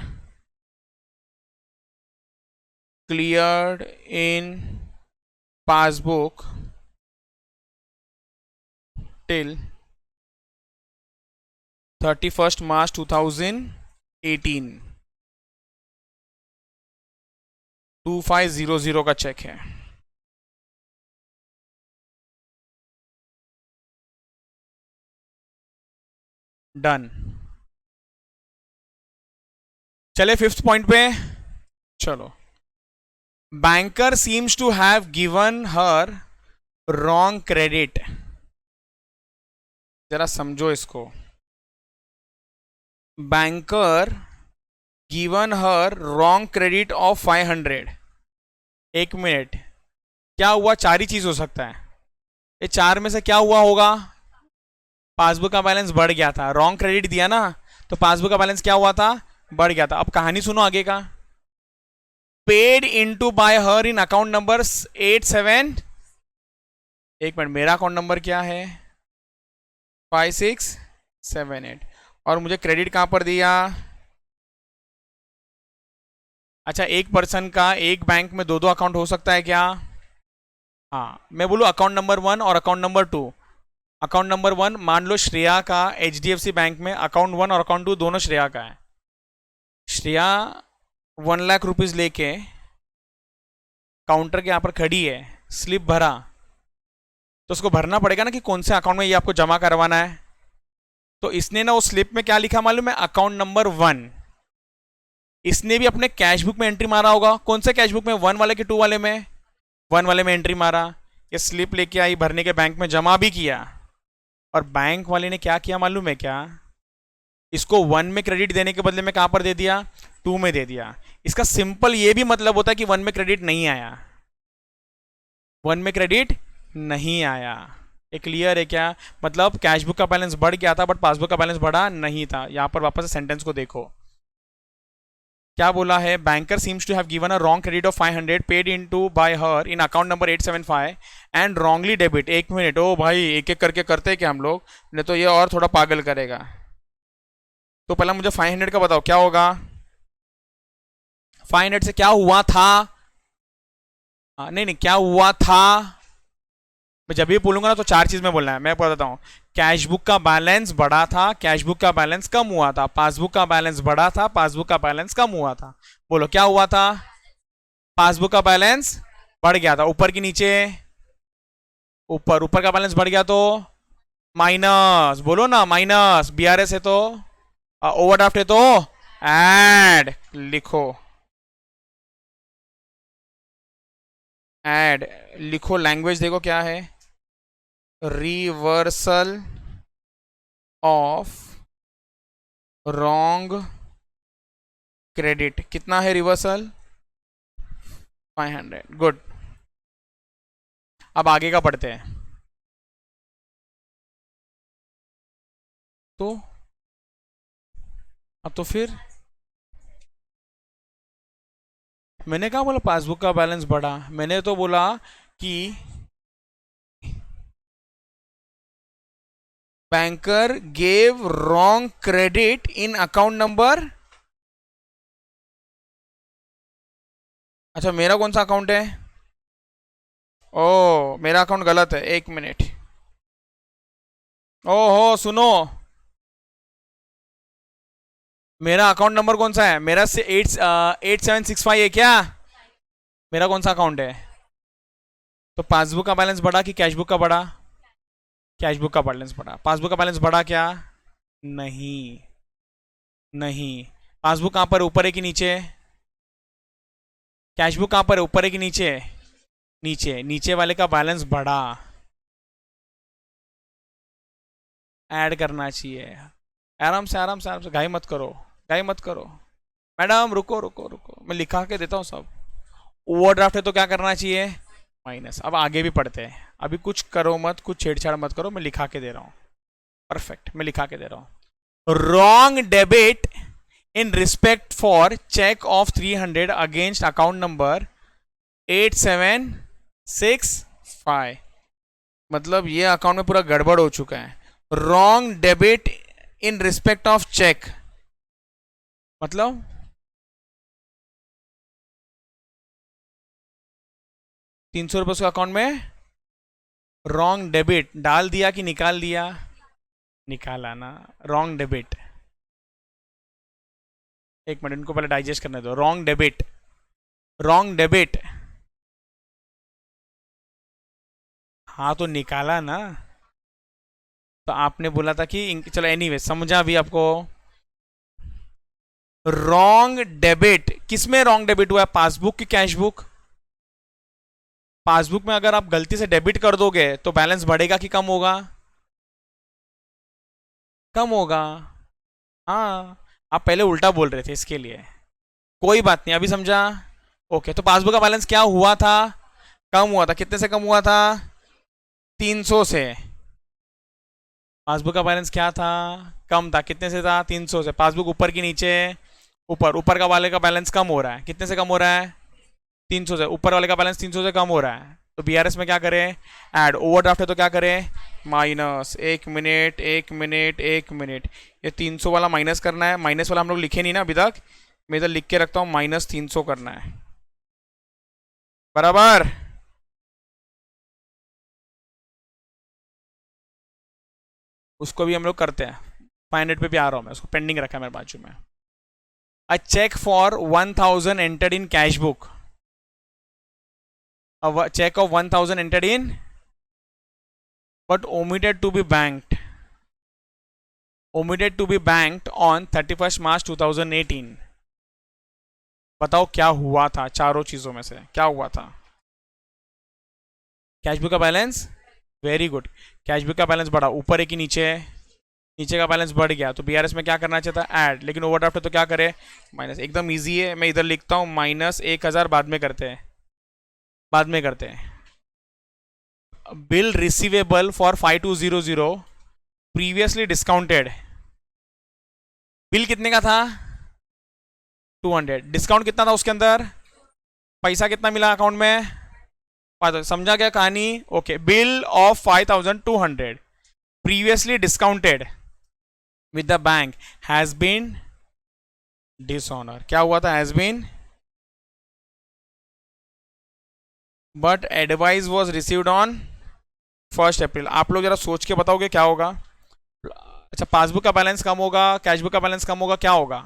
cleared in passbook till 31st March 2018। 2500 का चेक है। डन। चले फिफ्थ पॉइंट पे। चलो, banker seems to have given her wrong credit. जरा समझो इसको। Banker given her wrong credit of 500। एक मिनट, क्या हुआ? चार ही चीज हो सकता है, ये चार में से क्या हुआ होगा? पासबुक का बैलेंस बढ़ गया था, रॉन्ग क्रेडिट दिया ना, तो पासबुक का बैलेंस क्या हुआ था? बढ़ गया था। अब कहानी सुनो आगे का। Paid into by her in account number 87। एक मिनट, मेरा अकाउंट नंबर क्या है? 5678। और मुझे क्रेडिट कहां पर दिया? अच्छा, एक पर्सन का एक बैंक में दो दो अकाउंट हो सकता है क्या? हाँ, मैं बोलूँ अकाउंट नंबर 1 और अकाउंट नंबर 2, अकाउंट नंबर 1, मान लो श्रेया का HDFC बैंक में अकाउंट 1 और अकाउंट 2 दोनों श्रेया का है। श्रेया 1 लाख रुपीज लेके काउंटर के यहाँ पर खड़ी है, स्लिप भरा, तो उसको भरना पड़ेगा ना कि कौन से अकाउंट में ये आपको जमा करवाना है। तो इसने ना उस स्लिप में क्या लिखा मालूम है, अकाउंट नंबर 1। इसने भी अपने कैश बुक में एंट्री मारा होगा। कौन से कैश बुक में, 1 वाले के 2 वाले में? 1 वाले में एंट्री मारा। ये स्लिप लेके आई, भरने के बैंक में जमा भी किया, और बैंक वाले ने क्या किया मालूम है क्या, इसको 1 में क्रेडिट देने के बदले में कहां पर दे दिया, 2 में दे दिया। इसका सिंपल ये भी मतलब होता है कि 1 में क्रेडिट नहीं आया, 1 में क्रेडिट नहीं आया। ये क्लियर है क्या? मतलब कैश बुक का बैलेंस बढ़ गया था बट पासबुक का बैलेंस बढ़ा नहीं था। यहां पर वापस से सेंटेंस को देखो क्या बोला है, banker seems to have given a wrong credit of 500 paid into by her in account number 875 and wrongly debit. एक मिनट, ओ भाई एक एक करके करते हैं क्या हम लोग, नहीं तो ये और थोड़ा पागल करेगा। तो पहले मुझे 500 का बताओ क्या होगा, 500 से क्या हुआ था, नहीं क्या हुआ था। मैं जब भी बोलूंगा ना तो 4 चीज में बोलना है। मैं बताता हूँ, कैश बुक का बैलेंस बढ़ा था, कैश बुक का बैलेंस कम हुआ था, पासबुक का बैलेंस बढ़ा था, पासबुक का बैलेंस कम हुआ था। बोलो क्या हुआ था, पासबुक का बैलेंस बढ़ गया था, ऊपर की नीचे, ऊपर, ऊपर का बैलेंस बढ़ गया तो माइनस, बोलो ना माइनस, BRS है तो, ओवरड्राफ्ट है तो ऐड लिखो, ऐड लिखो। लैंग्वेज देखो क्या है, रिवर्सल ऑफ रॉन्ग क्रेडिट। कितना है रिवर्सल, 500। गुड, अब आगे का पढ़ते हैं। तो अब तो फिर मैंने कहा बोला पासबुक का बैलेंस बढ़ा, मैंने तो बोला कि banker gave wrong credit in account number. अच्छा मेरा कौन सा अकाउंट है, ओ मेरा अकाउंट गलत है, एक मिनट। ओहो सुनो, मेरा अकाउंट नंबर कौन सा है, मेरा से 8765 है क्या, मेरा कौन सा अकाउंट है। तो पासबुक का बैलेंस बढ़ा कि कैश बुक का बढ़ा, कैश बुक का बैलेंस बढ़ा। पासबुक का बैलेंस बढ़ा क्या, नहीं, नहीं। पासबुक कहां पर, ऊपर है कि नीचे, कैश बुक कहां पर है, ऊपर है कि नीचे, नीचे, नीचे वाले का बैलेंस बढ़ा, ऐड करना चाहिए। आराम से आराम से आराम से, घाई मत करो, घाई मत करो। मैडम रुको रुको रुको, मैं लिखा के देता हूँ सब। ओवरड्राफ्ट है तो क्या करना चाहिए, माइनस। अब आगे भी पढ़ते हैं, अभी कुछ करो मत, कुछ छेड़छाड़ मत करो, मैं लिखा के दे रहा हूँ। परफेक्ट, मैं लिखा के दे रहा हूँ। Wrong debit in respect for cheque of 300 against account number 8765। मतलब ये अकाउंट में पूरा गड़बड़ हो चुका है। Wrong debit in respect of cheque, मतलब 300 रुपये उसके अकाउंट में रॉन्ग डेबिट डाल दिया कि निकाल दिया, निकाला ना, रॉन्ग डेबिट। एक मिनट इनको पहले डाइजेस्ट करने दो। रॉन्ग डेबिट, रॉन्ग डेबिट, हाँ तो निकाला ना। तो आपने बोला था कि चलो एनीवे समझा भी आपको। रॉन्ग डेबिट, किसमें रॉन्ग डेबिट हुआ है, पासबुक की कैश बुक। पासबुक में अगर आप गलती से डेबिट कर दोगे तो बैलेंस बढ़ेगा कि कम होगा, कम होगा। हाँ आप पहले उल्टा बोल रहे थे इसके लिए, कोई बात नहीं, अभी समझा। ओके, तो पासबुक का बैलेंस क्या हुआ था, कम हुआ था। कितने से कम हुआ था, 300 से। पासबुक का बैलेंस क्या था, कम था। कितने से था, 300 से। पासबुक ऊपर की नीचे, ऊपर, ऊपर का वाले का बैलेंस कम हो रहा है। कितने से कम हो रहा है, 300 से। ऊपर वाले का बैलेंस 300 से कम हो रहा है, तो BRS में क्या करें, ऐड। ओवरड्राफ्ट है तो क्या करें, माइनस। एक मिनट एक मिनट एक मिनट, ये 300 वाला माइनस करना है। माइनस वाला हम लोग लिखे नहीं ना अभी तक, मैं इधर लिख के रखता हूँ, -300 करना है, बराबर। उसको भी हम लोग करते हैं। 500 पे भी आ रहा हूँ मैं, उसको पेंडिंग रखा है मेरे बाजू में। A cheque for 1000 entered in cash book, a check of 1000 entered in but omitted to be banked on 31st March 2018। बताओ क्या हुआ था चारों चीजों में से, क्या हुआ था? कैश बुक का balance, very good, cash book का बैलेंस बढ़ा, ऊपर है कि नीचे है? नीचे का बैलेंस बढ़ गया, तो बीआरएस में क्या करना चाहिए था? ऐड। लेकिन ओवरड्राफ्ट है तो क्या करे? माइनस। एकदम इजी है, मैं इधर लिखता हूँ -1000, बाद में करते हैं, बाद में करते हैं। Bill receivable for 5200 previously discounted. Bill कितने का था? 200। डिस्काउंट कितना था उसके अंदर? पैसा कितना मिला अकाउंट में? समझा क्या कहानी? Okay, bill of 5200 previously discounted with the bank has been dishonour. क्या हुआ था? Has been, but advice was received on 1 April. आप लोग जरा सोच के बताओगे क्या होगा? अच्छा, पासबुक का बैलेंस कम होगा, कैश बुक का बैलेंस कम होगा, क्या होगा?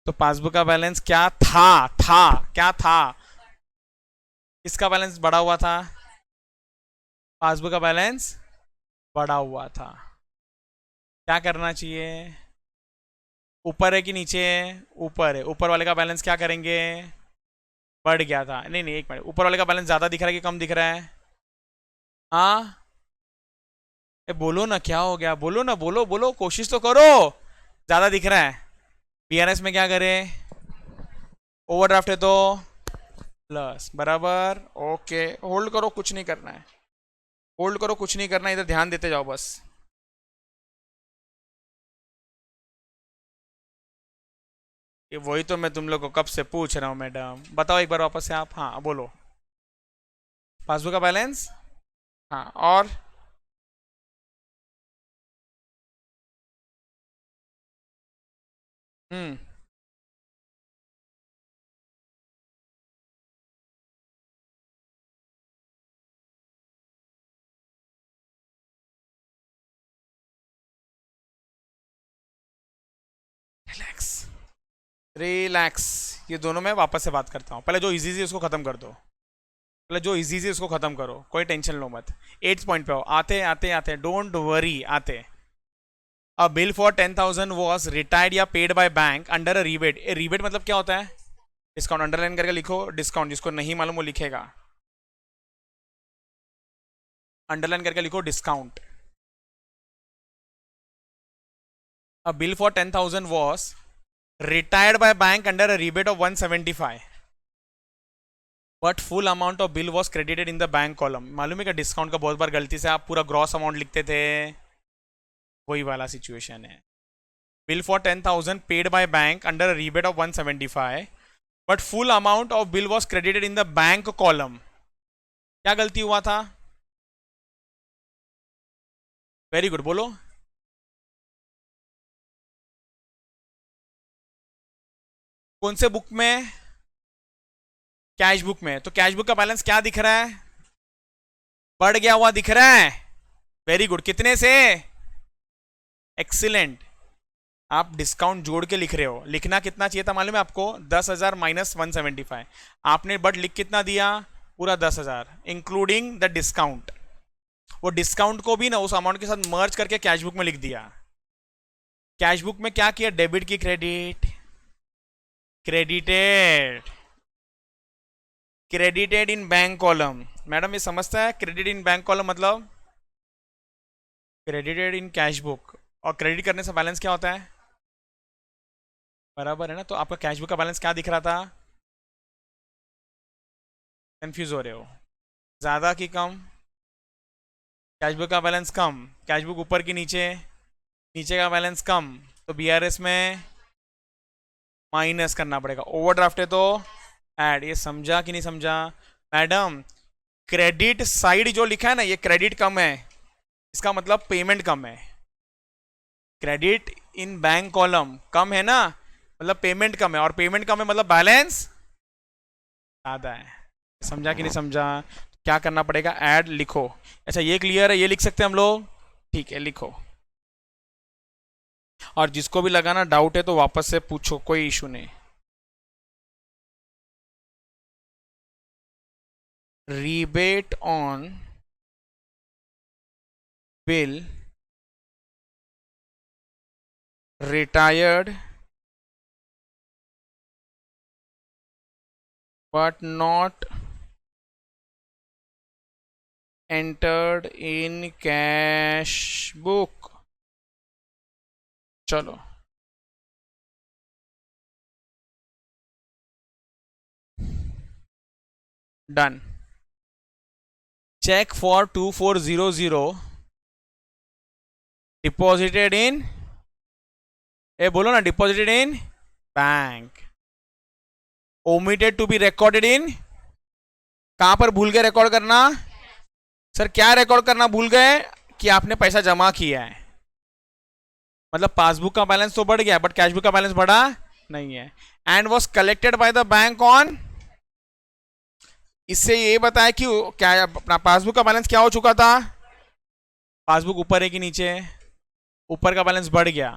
तो पासबुक का बैलेंस क्या क्या था? किसका बैलेंस बढ़ा हुआ था? पासबुक का बैलेंस बढ़ा हुआ था। क्या करना चाहिए? ऊपर है कि नीचे है? ऊपर है। ऊपर वाले का बैलेंस क्या करेंगे? बढ़ गया था। नहीं नहीं, एक मिनट, ऊपर वाले का बैलेंस ज्यादा दिख रहा है कि कम दिख रहा है? हाँ, बोलो ना, क्या हो गया? बोलो ना, बोलो बोलो, कोशिश तो करो। ज्यादा दिख रहा है। बीआरएस में क्या करें? ओवरड्राफ्ट है तो प्लस, बराबर। ओके, होल्ड करो, कुछ नहीं करना है, होल्ड करो, कुछ नहीं करना है, इधर ध्यान देते जाओ बस। ये वही तो मैं तुम लोग को कब से पूछ रहा हूँ मैडम, बताओ एक बार वापस से आप। हाँ बोलो। पासबुक का बैलेंस, हाँ, और हम्म, रिलैक्स, रिलैक्स। ये दोनों मैं वापस से बात करता हूँ, पहले जो इजी सी उसको खत्म कर दो, पहले जो इजी सी उसको खत्म करो, कोई टेंशन लो मत। 8th पॉइंट पे हो, आते आते आते, डोंट वरी, आते। A bill for 10,000 was retired या paid by bank under a rebate. A rebate मतलब क्या होता है? डिस्काउंट। अंडरलाइन करके लिखो डिस्काउंट, जिसको नहीं मालूम वो लिखेगा, अंडरलाइन करके लिखो discount. A bill for 10,000 was retired bye bank under a rebate of 175, but full amount of bill was credited in the bank column. मालूम है कि डिस्काउंट का बहुत बार गलती से आप पूरा ग्रॉस अमाउंट लिखते थे, वही वाला सिचुएशन है। Bill for 10,000 paid by bank under a rebate of 175, but full amount of bill was credited in the bank column. क्या गलती हुआ था? वेरी गुड, बोलो। कौन से बुक में? कैश बुक में। तो कैश बुक का बैलेंस क्या दिख रहा है? बढ़ गया हुआ दिख रहा है। वेरी गुड, कितने से? एक्सीलेंट। आप डिस्काउंट जोड़ के लिख रहे हो, लिखना कितना चाहिए था मालूम है आपको? 10,000 माइनस 175। आपने बट लिख कितना दिया? पूरा 10,000 इंक्लूडिंग द डिस्काउंट। वो डिस्काउंट को भी ना उस अमाउंट के साथ मर्ज करके कैश बुक में लिख दिया। कैश बुक में क्या किया? डेबिट की credit, credited, credited in bank column. Madam ये समझता है क्रेडिट इन बैंक कॉलम मतलब? क्रेडिटेड इन कैश बुक, और क्रेडिट करने से बैलेंस क्या होता है? बराबर है ना? तो आपका कैश बुक का बैलेंस क्या दिख रहा था? कंफ्यूज हो रहे हो? ज्यादा कि कम? कैश बुक का बैलेंस कम, कैश बुक ऊपर की नीचे? नीचे का बैलेंस कम, तो बीआरएस में माइनस करना पड़ेगा। ओवरड्राफ्ट है तो ऐड। ये समझा कि नहीं समझा? मैडम क्रेडिट साइड जो लिखा है ना, ये क्रेडिट कम है, इसका मतलब पेमेंट कम है। क्रेडिट इन बैंक कॉलम कम है ना, मतलब पेमेंट कम है, और पेमेंट कम है मतलब बैलेंस ज्यादा है। समझा कि नहीं समझा? क्या करना पड़ेगा, ऐड लिखो। अच्छा ये क्लियर है, ये लिख सकते हैं हम लोग, ठीक है लिखो। और जिसको भी लगाना डाउट है तो वापस से पूछो, कोई इशू नहीं। rebate on bill retired but not entered in cash book। चलो डन। चेक फॉर 2400 डिपॉजिटेड इन, ए बोलो ना, deposited in bank, omitted to be recorded in, कहां पर भूल गए रिकॉर्ड करना, सर क्या रिकॉर्ड करना भूल गए, कि आपने पैसा जमा किया है। मतलब पासबुक का बैलेंस तो बढ़ गया बट कैशबुक का बैलेंस बढ़ा नहीं है। And was collected by the bank on, इससे ये बताया कि क्या अपना पासबुक का बैलेंस क्या हो चुका था, पासबुक ऊपर है कि नीचे, ऊपर का बैलेंस बढ़ गया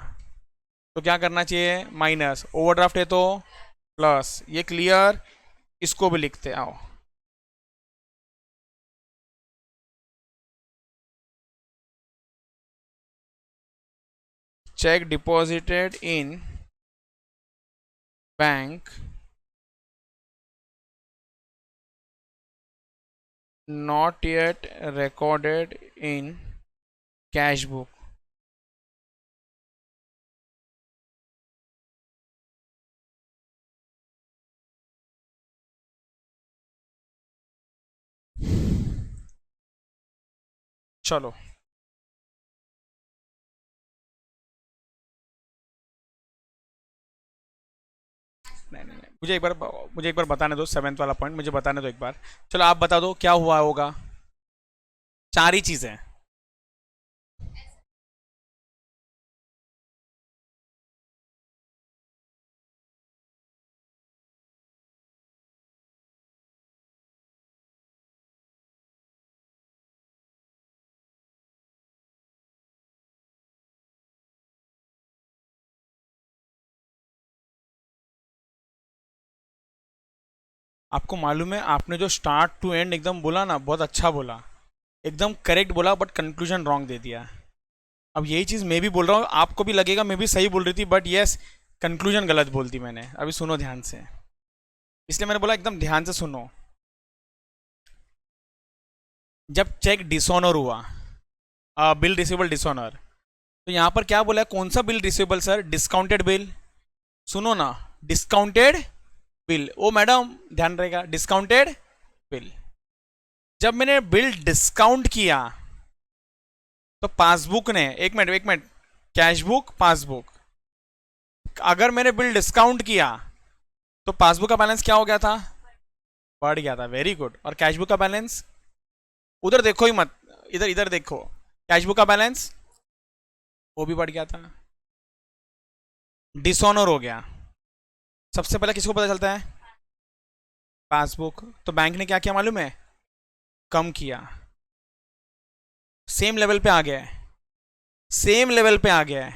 तो क्या करना चाहिए, माइनस, ओवरड्राफ्ट है तो प्लस। ये क्लियर, इसको भी लिखते आओ। Check deposited in bank not yet recorded in cash book। चलो नहीं, मुझे एक बार बताने दो, 7th वाला पॉइंट मुझे बताने दो एक बार। चलो आप बता दो क्या हुआ होगा, चार ही चीजें। आपको मालूम है आपने जो स्टार्ट टू एंड एकदम बोला ना, बहुत अच्छा बोला, एकदम करेक्ट बोला, बट कंक्लूजन रॉन्ग दे दिया। अब यही चीज मैं भी बोल रहा हूँ, आपको भी लगेगा मैं भी सही बोल रही थी, बट यस कंक्लूजन गलत बोल दी मैंने। अभी सुनो ध्यान से, इसलिए मैंने बोला एकदम ध्यान से सुनो। जब चेक डिसऑनर हुआ, बिल रिसीवेबल डिसऑनर, तो यहां पर क्या बोला है, कौन सा bill receivable sir, discounted bill. सुनो ना, डिस्काउंटेड बिल, ओ मैडम ध्यान रहेगा, डिस्काउंटेड बिल। जब मैंने बिल डिस्काउंट किया तो पासबुक ने, एक मिनट, कैशबुक पासबुक, अगर मैंने बिल डिस्काउंट किया तो पासबुक का बैलेंस क्या हो गया था, बढ़ गया था, वेरी गुड। और कैशबुक का बैलेंस, उधर देखो ही मत, इधर इधर देखो, कैशबुक का बैलेंस वो भी बढ़ गया था, डिसऑनर हो गया। सबसे पहले किसको पता चलता है, पासबुक। तो बैंक ने क्या किया मालूम है, कम किया, सेम लेवल पे आ गया है, सेम लेवल पे आ गया है,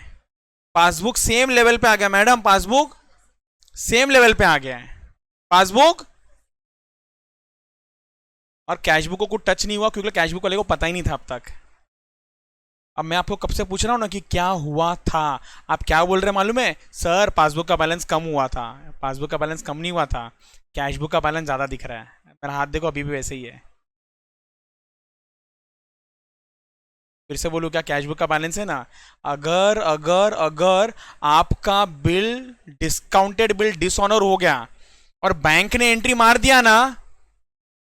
पासबुक सेम लेवल पे आ गया मैडम, पासबुक सेम लेवल पे आ गया है, पासबुक। और कैशबुक को कुछ टच नहीं हुआ क्योंकि कैशबुक वाले को पता ही नहीं था अब तक। अब मैं आपको कब से पूछ रहा हूं ना कि क्या हुआ था, आप क्या बोल रहे हैं मालूम है, सर पासबुक का बैलेंस कम हुआ था। पासबुक का बैलेंस कम नहीं हुआ था, कैशबुक का बैलेंस ज्यादा दिख रहा है। मेरा हाथ देखो अभी भी वैसे ही है। फिर से बोलूं क्या, कैशबुक का बैलेंस है ना, अगर अगर अगर आपका बिल डिस्काउंटेड बिल डिसऑनर हो गया और बैंक ने एंट्री मार दिया ना,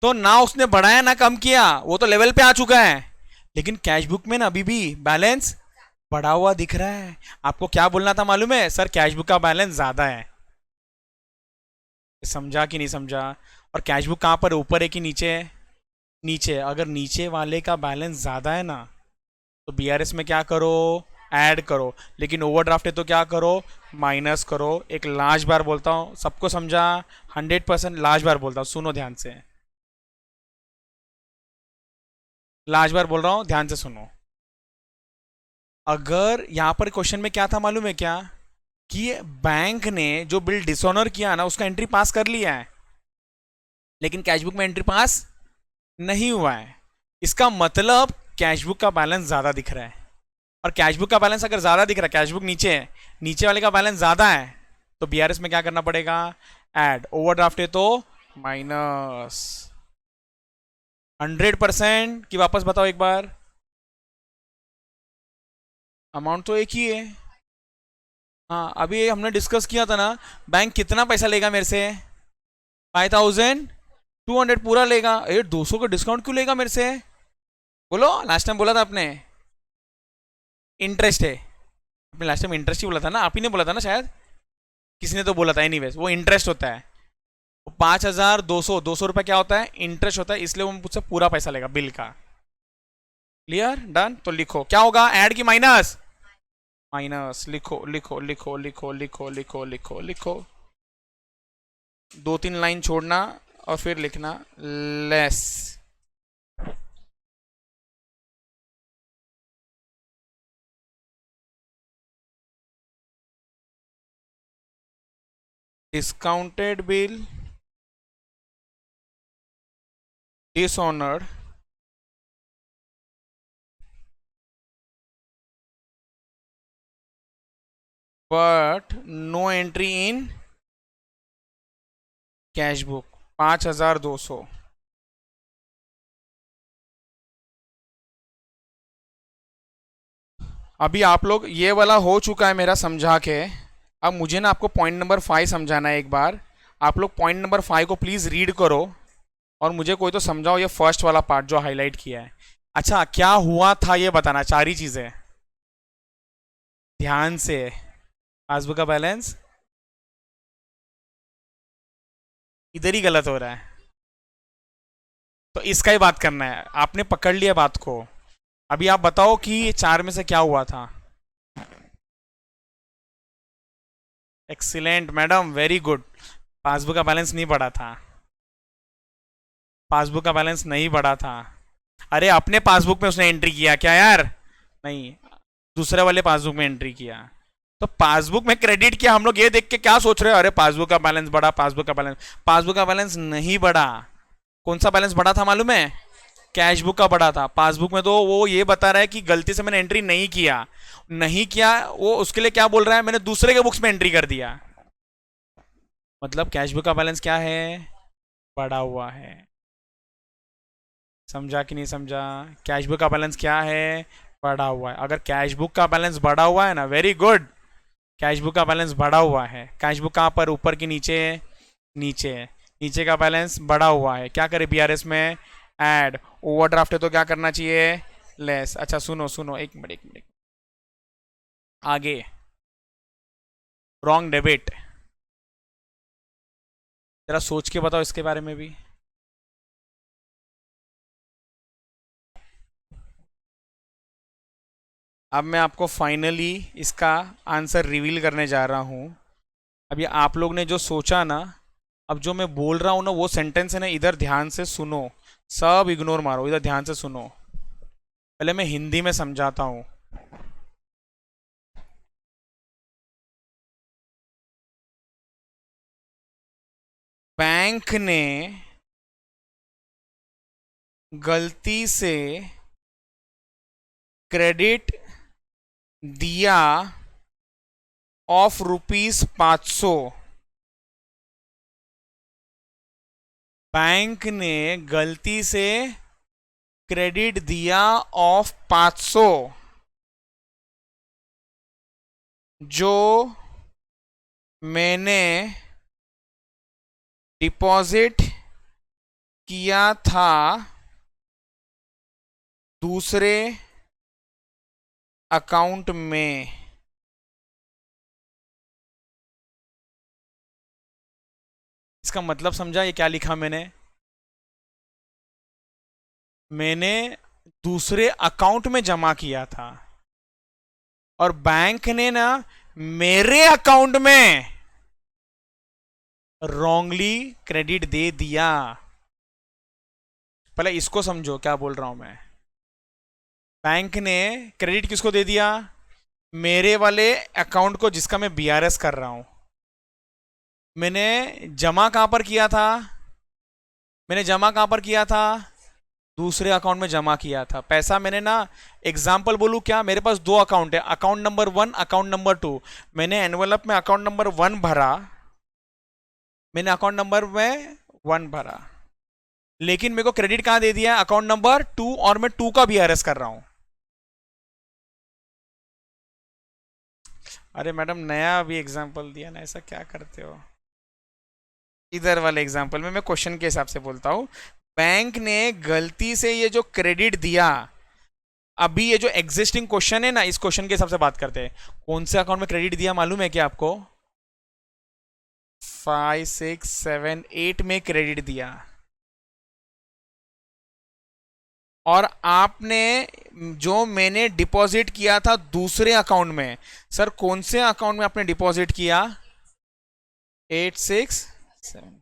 तो ना उसने बढ़ाया ना कम किया, वो तो लेवल पे आ चुका है। लेकिन कैशबुक में ना अभी भी बैलेंस बढ़ा हुआ दिख रहा है। आपको क्या बोलना था मालूम है, सर कैशबुक का बैलेंस ज्यादा है। समझा कि नहीं समझा। और कैशबुक कहां पर, ऊपर है कि नीचे है, नीचे। अगर नीचे वाले का बैलेंस ज्यादा है ना तो बीआरएस में क्या करो, ऐड करो। लेकिन ओवरड्राफ्ट है तो क्या करो, माइनस करो। एक लास्ट बार बोलता हूँ, सबको समझा, 100% लास्ट बार बोलता हूँ, सुनो ध्यान से। लास्ट बार बोल रहा हूं, ध्यान से सुनो। अगर यहां पर क्वेश्चन में क्या था मालूम है क्या, कि बैंक ने जो बिल डिसऑनर किया ना उसका एंट्री पास कर लिया है, लेकिन कैशबुक में एंट्री पास नहीं हुआ है। इसका मतलब कैशबुक का बैलेंस ज्यादा दिख रहा है, और कैशबुक का बैलेंस अगर ज्यादा दिख रहा है, कैशबुक नीचे है, नीचे वाले का बैलेंस ज्यादा है, तो बीआरएस में क्या करना पड़ेगा, ऐड। ओवरड्राफ्ट है तो माइनस। 100% कि वापस बताओ एक बार, अमाउंट तो एक ही है। हाँ, अभी हमने डिस्कस किया था ना, बैंक कितना पैसा लेगा मेरे से, 5200 पूरा लेगा। 200 का डिस्काउंट क्यों लेगा मेरे से, बोलो, लास्ट टाइम बोला था आपने इंटरेस्ट है। आपने लास्ट टाइम इंटरेस्ट ही बोला था ना, आप ही ने बोला था ना शायद, किसी ने तो बोला था, एनीवेज वो इंटरेस्ट होता है। 5200 क्या होता है, इंटरेस्ट होता है, इसलिए वो मुझसे पूरा पैसा लेगा बिल का। Clear, done. तो लिखो क्या होगा, ऐड की माइनस, माइनस लिखो लिखो लिखो लिखो लिखो लिखो लिखो लिखो, 2-3 लाइन छोड़ना और फिर लिखना less. Discounted bill dishonoured but no entry in cash book, 5200। अभी आप लोग, ये वाला हो चुका है मेरा समझा के। अब मुझे ना आपको पॉइंट नंबर 5 समझाना है एक बार। आप लोग पॉइंट नंबर 5 को प्लीज रीड करो, और मुझे कोई तो समझाओ ये फर्स्ट वाला पार्ट जो हाईलाइट किया है। अच्छा, क्या हुआ था ये बताना, 4 ही चीजें ध्यान से। पासबुक का बैलेंस इधर ही गलत हो रहा है, तो इसका ही बात करना है। आपने पकड़ लिया बात को। अभी आप बताओ कि ये 4 में से क्या हुआ था। Excellent madam, very good. Passbook का बैलेंस नहीं बढ़ा था, पासबुक का बैलेंस नहीं बढ़ा था। अरे अपने पासबुक में उसने एंट्री किया क्या यार, नहीं, दूसरे वाले पासबुक में एंट्री किया। तो पासबुक में क्रेडिट किया, हम लोग ये देख के क्या सोच रहे हो, अरे पासबुक का बैलेंस बढ़ा, पासबुक का बैलेंस, पासबुक का बैलेंस नहीं बढ़ा। कौन सा बैलेंस बढ़ा था मालूम है, कैश बुक का बढ़ा था। पासबुक में तो वो ये बता रहा है कि गलती से मैंने एंट्री नहीं किया, नहीं किया, वो उसके लिए क्या बोल रहा है, मैंने दूसरे के बुक्स में एंट्री कर दिया। मतलब कैश बुक का बैलेंस क्या है, बढ़ा हुआ है। समझा कि नहीं समझा, कैश बुक का बैलेंस क्या है, बढ़ा हुआ है। अगर कैश बुक का बैलेंस बढ़ा हुआ है ना, वेरी गुड, कैश बुक का बैलेंस बढ़ा हुआ है। कैश बुक कहाँ पर, ऊपर की नीचे, नीचे, नीचे का बैलेंस बढ़ा हुआ है, क्या करे बीआरएस में, ऐड। ओवरड्राफ्ट है तो क्या करना चाहिए, लेस। अच्छा सुनो सुनो, एक मिनट एक मिनट, आगे रॉन्ग डेबिट, जरा सोच के बताओ इसके बारे में भी। अब मैं आपको फाइनली इसका आंसर रिवील करने जा रहा हूं। अभी आप लोग ने जो सोचा ना, अब जो मैं बोल रहा हूं ना वो सेंटेंस है ना, इधर ध्यान से सुनो, सब इग्नोर मारो, इधर ध्यान से सुनो। पहले मैं हिंदी में समझाता हूं। बैंक ने गलती से क्रेडिट दिया ऑफ ₹500, बैंक ने गलती से क्रेडिट दिया ऑफ 500, जो मैंने डिपॉजिट किया था दूसरे अकाउंट में। इसका मतलब समझा, ये क्या लिखा मैंने दूसरे अकाउंट में जमा किया था, और बैंक ने ना मेरे अकाउंट में रॉन्गली क्रेडिट दे दिया। पहले इसको समझो क्या बोल रहा हूं मैं। बैंक ने क्रेडिट किसको दे दिया? मेरे वाले अकाउंट को जिसका मैं बीआरएस कर रहा हूं। मैंने जमा कहां पर किया था? मैंने जमा कहां पर किया था? दूसरे अकाउंट में जमा किया था पैसा मैंने ना। एग्जाम्पल बोलूं क्या? मेरे पास दो अकाउंट है, अकाउंट नंबर 1, अकाउंट नंबर 2। मैंने एनवेलप में अकाउंट नंबर 1 भरा, मैंने अकाउंट नंबर में 1 भरा, लेकिन मेरे को क्रेडिट कहां दे दिया? अकाउंट नंबर 2, और मैं 2 का बीआरएस कर रहा हूं। अरे मैडम, नया अभी एग्जाम्पल दिया ना, ऐसा क्या करते हो? इधर वाले एग्जाम्पल में मैं क्वेश्चन के हिसाब से बोलता हूं। बैंक ने गलती से ये जो क्रेडिट दिया, अभी ये जो एग्जिस्टिंग क्वेश्चन है ना, इस क्वेश्चन के हिसाब से बात करते हैं। कौन से अकाउंट में क्रेडिट दिया मालूम है क्या आपको? 5, 6, 7, 8 में क्रेडिट दिया। और आपने जो मैंने डिपॉजिट किया था दूसरे अकाउंट में, सर कौन से अकाउंट में आपने डिपॉजिट किया? 867,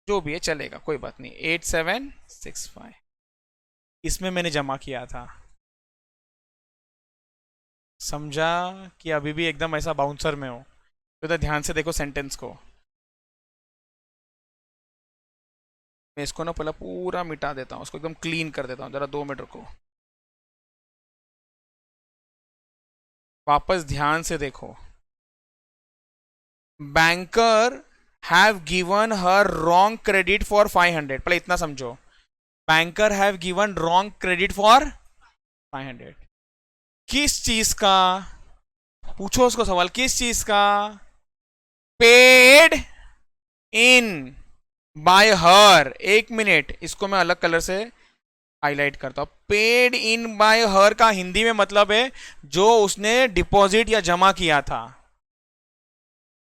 जो भी है चलेगा, कोई बात नहीं, 8765, इसमें मैंने जमा किया था। समझा कि अभी भी एकदम ऐसा बाउंसर में हो? तो ध्यान से देखो सेंटेंस को। मैं इसको ना पहले पूरा मिटा देता हूँ, उसको एकदम क्लीन कर देता हूँ, जरा 2 मिनट रुको। वापस ध्यान से देखो। Banker have given her wrong credit for 500। पहले इतना समझो, banker have given wrong credit for 500। किस चीज का? पूछो उसको सवाल, किस चीज का? Paid in bye her. 1 minute, इसको मैं अलग कलर से हाईलाइट करता हूं। पेड इन बाय हर का हिंदी में मतलब है जो उसने डिपॉजिट या जमा किया था।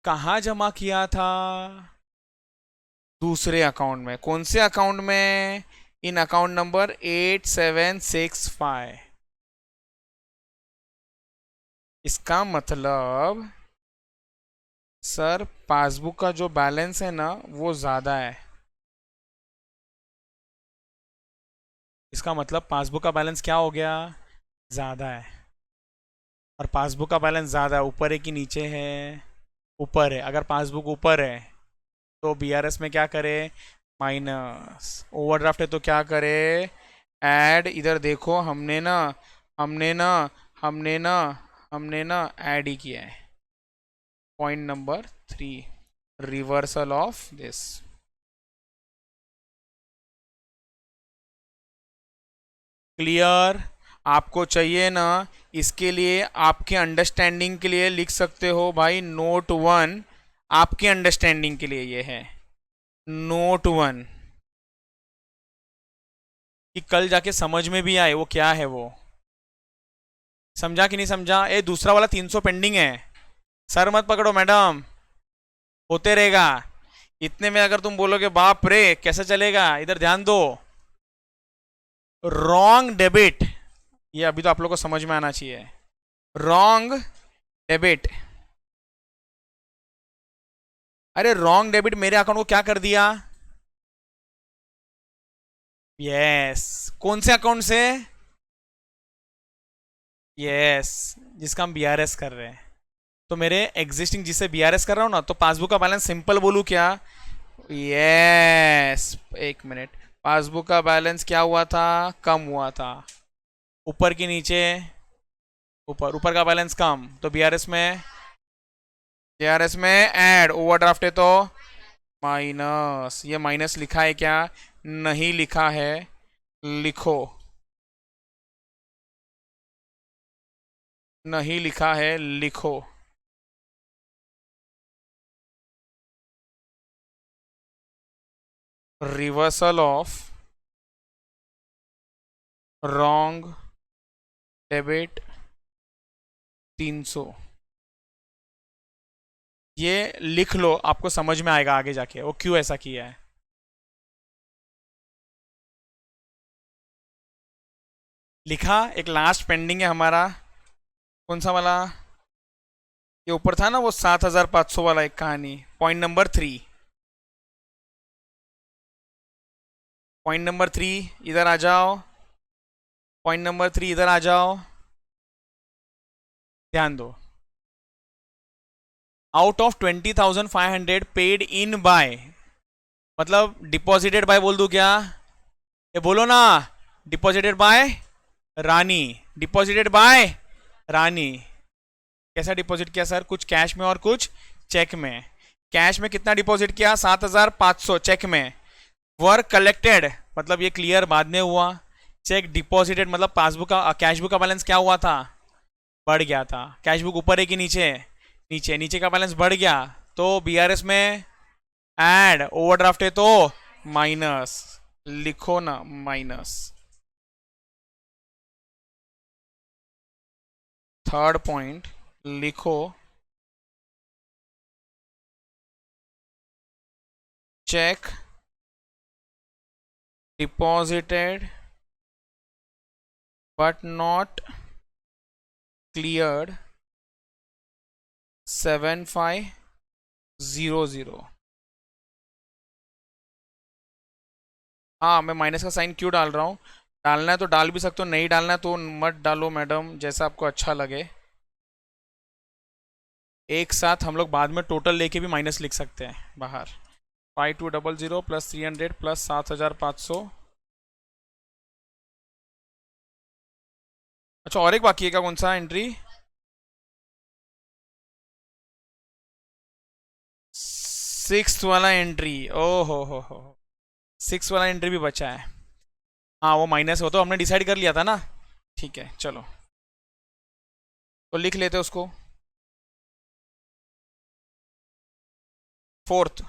कहां जमा किया था? दूसरे अकाउंट में। कौन से अकाउंट में? इन अकाउंट नंबर 8765। इसका मतलब सर पासबुक का जो बैलेंस है ना वो ज्यादा है। इसका मतलब पासबुक का बैलेंस क्या हो गया? ज्यादा है। और पासबुक का बैलेंस ज्यादा है, ऊपर है कि नीचे है? ऊपर है। अगर पासबुक ऊपर है तो बीआरएस में क्या करे? माइनस। ओवरड्राफ्ट है तो क्या करे? ऐड। इधर देखो, हमने ना हमने ना ऐड ही किया है। Point number 3, reversal of this. Clear? आपको चाहिए ना, इसके लिए आपके अंडरस्टैंडिंग के लिए लिख सकते हो भाई, नोट 1। आपके अंडरस्टैंडिंग के लिए ये है नोट 1, कि कल जाके समझ में भी आए वो क्या है वो। समझा कि नहीं समझा? ए दूसरा वाला 300 पेंडिंग है। सर मत पकड़ो मैडम, होते रहेगा। इतने में अगर तुम बोलोगे बाप रे कैसे चलेगा, इधर ध्यान दो। रॉन्ग डेबिट, ये अभी तो आप लोग को समझ में आना चाहिए। Wrong debit. अरे रॉन्ग डेबिट मेरे अकाउंट को क्या कर दिया? यस। कौन से अकाउंट से? यस, जिसका हम बीआरएस कर रहे हैं। तो मेरे एग्जिस्टिंग जिससे बीआरएस कर रहा हूं ना, तो पासबुक का बैलेंस सिंपल बोलूं क्या? यस। 1 मिनट, पासबुक का बैलेंस क्या हुआ था? कम हुआ था। ऊपर की नीचे? ऊपर। ऊपर का बैलेंस कम, तो बीआरएस में ऐड। ओवरड्राफ्ट है तो माइनस। ये माइनस लिखा है क्या? नहीं लिखा है, लिखो। नहीं लिखा है, लिखो। Reversal of wrong debit 300। ये लिख लो, आपको समझ में आएगा आगे जाके वो क्यों ऐसा किया है। लिखा। एक लास्ट पेंडिंग है हमारा। कौन सा वाला? ये ऊपर था ना वो 7500 वाला, एक कहानी। Point number 3। पॉइंट नंबर 3, इधर आ जाओ। पॉइंट नंबर 3, इधर आ जाओ, ध्यान दो। Out of 20,500 paid in by, मतलब डिपॉजिटेड बाय बोल दूं क्या? ये बोलो ना, deposited by Rani, deposited by Rani. कैसा डिपॉजिट किया सर? कुछ कैश में और कुछ चेक में। कैश में कितना डिपॉजिट किया? 7,500 चेक में। वर्क कलेक्टेड मतलब ये क्लियर बाद में हुआ। चेक डिपॉजिटेड मतलब पासबुक का, कैश बुक का बैलेंस क्या हुआ था? बढ़ गया था। कैश बुक ऊपर है कि नीचे? नीचे। नीचे का बैलेंस बढ़ गया तो बीआरएस में ऐड, ओवरड्राफ्ट है तो माइनस। लिखो ना माइनस। थर्ड पॉइंट लिखो, check deposited but not cleared 7500। हाँ, मैं माइनस का साइन क्यों डाल रहा हूँ? डालना है तो डाल भी सकते हो, नहीं डालना है तो मत डालो मैडम, जैसा आपको अच्छा लगे। एक साथ हम लोग बाद में टोटल लेके भी माइनस लिख सकते हैं बाहर। 5200 प्लस 300 प्लस 7,500। अच्छा, और एक बाकी है क्या? कौन सा एंट्री? 6 वाला एंट्री। ओ हो, 6 वाला एंट्री भी बचा है। हाँ, वो माइनस हो तो हमने डिसाइड कर लिया था ना। ठीक है, चलो तो लिख लेते हैं उसको। Fourth,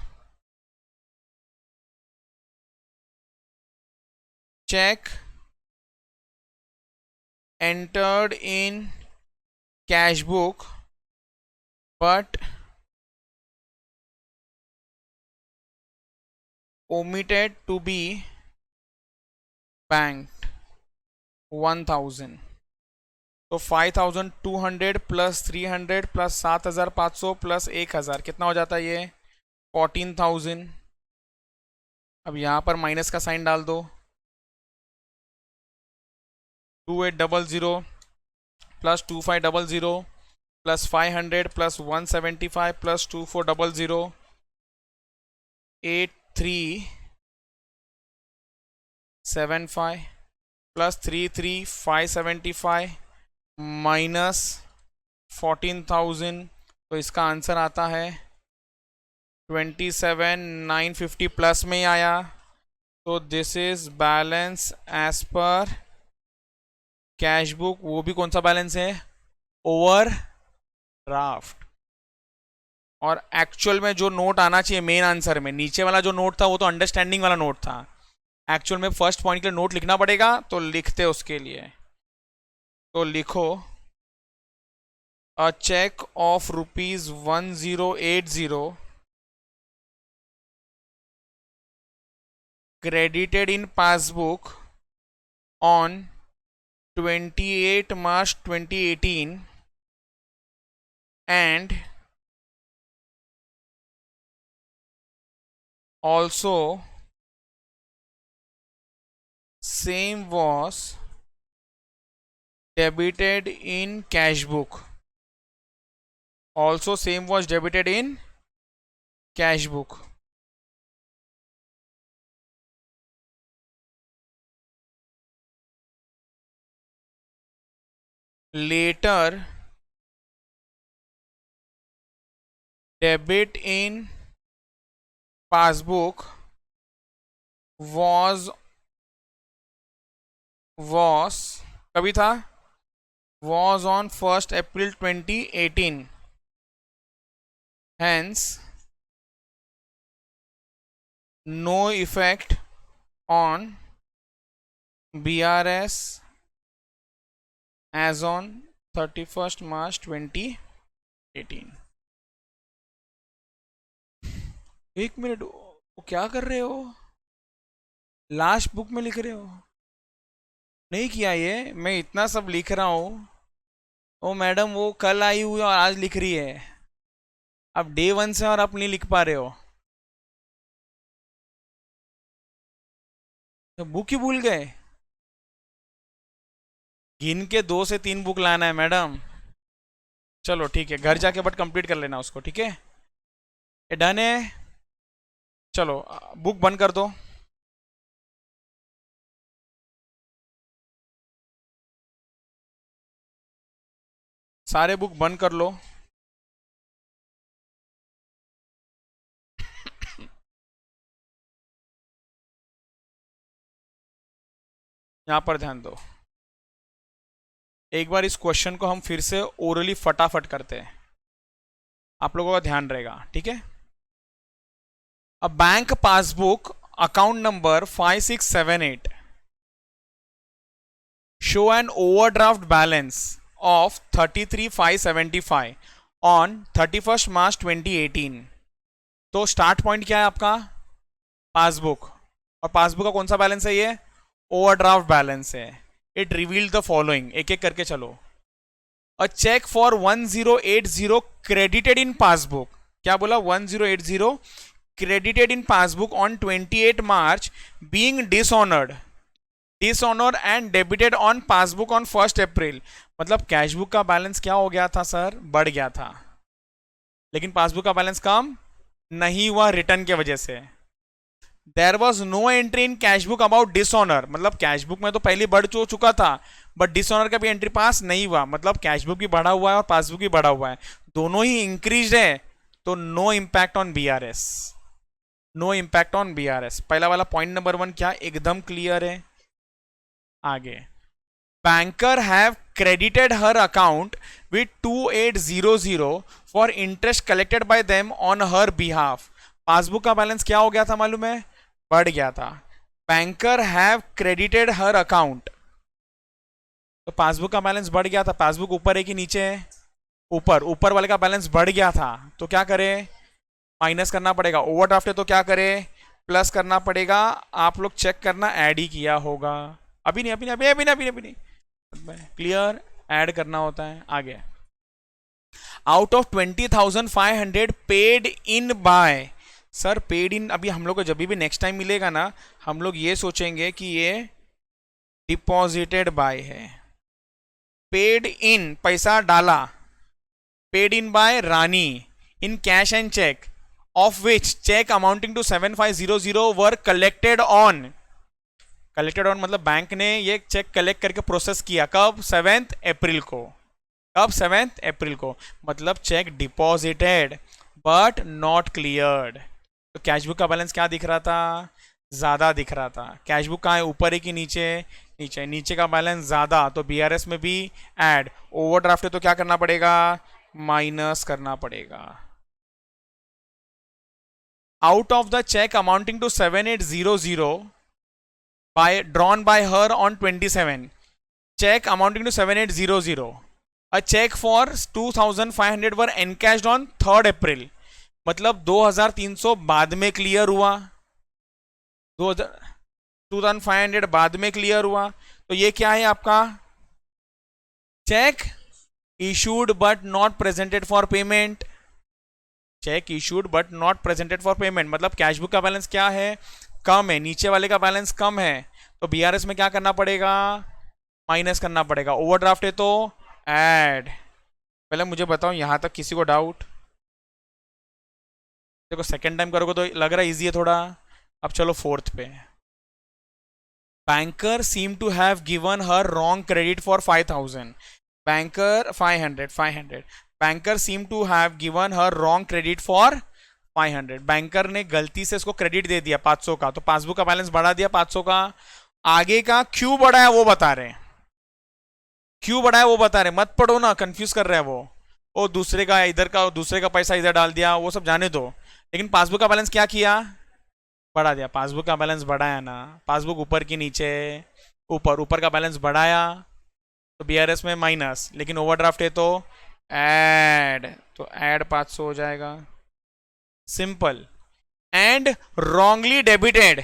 cheque entered in cash book but omitted to be banked 1,000। तो 5,200 प्लस 300 प्लस 7,500 प्लस 1,000 कितना हो जाता है ये? 14,000। अब यहाँ पर माइनस का साइन डाल दो। 2800 plus 2500 plus 500 plus 175 plus 2400 8375 plus 33,575 minus 14,000। तो इसका आंसर आता है 27,950 प्लस में ही आया। तो this is balance as per cash book. वो भी कौन सा बैलेंस है? Over draft. और एक्चुअल में जो नोट आना चाहिए मेन आंसर में, नीचे वाला जो नोट था वो तो अंडरस्टैंडिंग वाला नोट था। एक्चुअल में फर्स्ट पॉइंट के लिए नोट लिखना पड़ेगा, तो लिखते उसके लिए। तो लिखो, अ cheque of ₹1080 credited in passbook on 28 March 2018 and also same was debited in cash book। also same was debited in cash book। later debit in passbook was कभी था? was on 1st April 2018। hence no effect on BRS as on 31st March 2018। एक minute, वो क्या कर रहे हो? Last book में लिख रहे हो? नहीं किया ये, मैं इतना सब लिख रहा हूँ। ओ मैडम, वो कल आई हुई और आज लिख रही है। अब डे 1 से और आप नहीं लिख पा रहे हो तो बुक ही भूल गए? गिन के 2 से 3 बुक लाना है मैडम। चलो ठीक है, घर जाके बट कंप्लीट कर लेना उसको, ठीक है। ये डन है। चलो बुक बंद कर दो। सारे बुक बंद कर लो। यहां पर ध्यान दो। एक बार इस क्वेश्चन को हम फिर से ओरली फटाफट करते हैं, आप लोगों का ध्यान रहेगा, ठीक है। A bank passbook account number 5678 show an overdraft balance of 33,575 on 31st March 2018। तो स्टार्ट पॉइंट क्या है आपका? पासबुक। और पासबुक का कौन सा बैलेंस है? ये ओवरड्राफ्ट बैलेंस है। इट रिवील्ड द फॉलोइंग, एक एक करके चलो। A cheque for 1080 credited in passbook. क्या बोला? 1080 credited in passbook on 28 March being dishonored and debited on passbook on 1st April। मतलब कैश बुक का बैलेंस क्या हो गया था सर? बढ़ गया था, लेकिन पासबुक का बैलेंस कम नहीं हुआ रिटर्न के वजह से। There was no entry in cash book about dishonour. मतलब कैश बुक में तो पहले बढ़ चुका था, बट डिसऑनर का भी एंट्री पास नहीं हुआ। मतलब कैश बुक भी बढ़ा हुआ है और पासबुक भी बढ़ा हुआ है, दोनों ही इंक्रीज है, तो no impact on BRS. No impact on BRS. पहला वाला पॉइंट नंबर 1 क्या एकदम क्लियर है। आगे, banker have credited her account with 2800 for interest collected by them on her behalf. Passbook का बैलेंस क्या हो गया था मालूम है? बढ़ गया था। Banker have credited her account, तो पासबुक का बैलेंस बढ़ गया था। पासबुक ऊपर है कि नीचे है? ऊपर। ऊपर वाले का बैलेंस बढ़ गया था, तो क्या करे? माइनस करना पड़ेगा। ओवरड्राफ्ट है तो क्या करे? प्लस करना पड़ेगा। आप लोग चेक करना, ऐड ही किया होगा। अभी नहीं, अभी नहीं, अभी नहीं, अभी नहीं। क्लियर? ऐड करना होता है। आगे, out of 20,500 paid in bye. Sir paid in, अभी हम लोग को जब भी नेक्स्ट टाइम मिलेगा ना, हम लोग ये सोचेंगे कि ये डिपॉजिटेड बाय है। पेड इन, पैसा डाला। Paid in by Rani in cash and cheque, of which check amounting to 7500 were collected on। Collected on मतलब बैंक ने ये चेक कलेक्ट करके प्रोसेस किया कब? 7 अप्रैल को। कब? 7 अप्रैल को। मतलब check deposited but not cleared. तो कैश बुक का बैलेंस क्या दिख रहा था? ज्यादा दिख रहा था। कैश बुक कहाँ है? ऊपर है कि नीचे? नीचे। नीचे का बैलेंस ज्यादा, तो बीआरएस में भी ऐड। ओवरड्राफ्ट है तो क्या करना पड़ेगा? माइनस करना पड़ेगा। Out of the check amounting to 7800 drawn by her on 27, check amounting to 7800, a check for 2500 were encashed on 3rd April। मतलब 2300 बाद में क्लियर हुआ, 2500 बाद में क्लियर हुआ। तो ये क्या है आपका? Check issued but not presented for payment. Check issued but not presented for payment मतलब कैश बुक का बैलेंस क्या है? कम है। नीचे वाले का बैलेंस कम है, तो बीआरएस में क्या करना पड़ेगा? माइनस करना पड़ेगा। ओवरड्राफ्ट है तो ऐड। पहले मुझे बताओ, यहां तक किसी को डाउट? देखो सेकेंड टाइम करोगे तो लग रहा है इजी है थोड़ा। अब चलो फोर्थ पे। Banker seem to have given her wrong credit for 5000। Banker 500। Banker seem to have given her wrong credit for 500। Banker ने गलती से इसको क्रेडिट दे दिया 500 का, तो पासबुक का बैलेंस बढ़ा दिया 500 का। आगे का क्यों बढ़ा है वो बता रहे हैं, क्यों बढ़ा है वो बता रहे। मत पढ़ो ना, कंफ्यूज कर रहे हैं वो दूसरे का इधर का, दूसरे का पैसा इधर डाल दिया, वो सब जाने दो। लेकिन पासबुक का बैलेंस क्या किया? बढ़ा दिया। पासबुक का बैलेंस बढ़ाया ना। पासबुक ऊपर की नीचे? ऊपर। ऊपर का बैलेंस बढ़ाया तो बीआरएस में माइनस, लेकिन ओवरड्राफ्ट है तो ऐड, तो ऐड 500 हो जाएगा। सिंपल। एंड रॉन्गली डेबिटेड,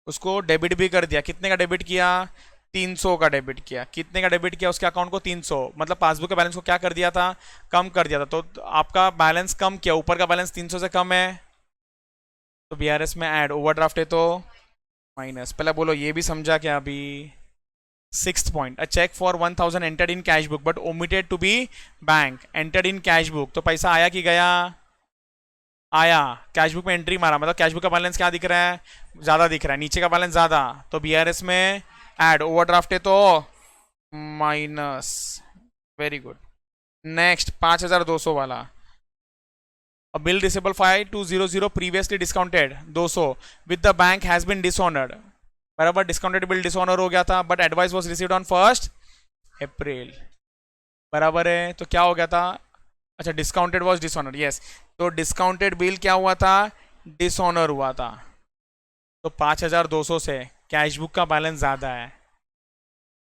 उसको डेबिट भी कर दिया। कितने का डेबिट किया? 300 का डेबिट किया। कितने का डेबिट किया उसके अकाउंट को? 300। मतलब पासबुक के बैलेंस को क्या कर दिया था? कम कर दिया था। तो आपका बैलेंस कम किया, ऊपर का बैलेंस 300 से कम है, तो बीआरएस में ऐड। ओवरड्राफ्ट है तो माइनस। पहले बोलो ये भी समझा क्या अभी? Sixth point, a cheque for 1000 entered in cash book but omitted to be bank, entered in cash book, तो पैसा आया कि गया? आया। कैश बुक में एंट्री मारा, मतलब कैश बुक का बैलेंस क्या दिख रहा है? ज्यादा दिख रहा है, नीचे का बैलेंस ज्यादा, तो बीआरएस में ऐड, ओवरड्राफ्ट है तो माइनस। Very good. नेक्स्ट 5200 वाला, a bill receivable 5200 previously discounted 200 with the bank has been dishonoured, बराबर, डिस्काउंटेड बिल डिसऑनर हो गया था but advice was received on 1 April, बराबर है, तो क्या हो गया था? अच्छा, डिस्काउंटेड वाज डिसऑनर, यस, तो डिस्काउंटेड बिल क्या हुआ था? डिसऑनर हुआ था, तो 5200 से कैश बुक का बैलेंस ज्यादा है,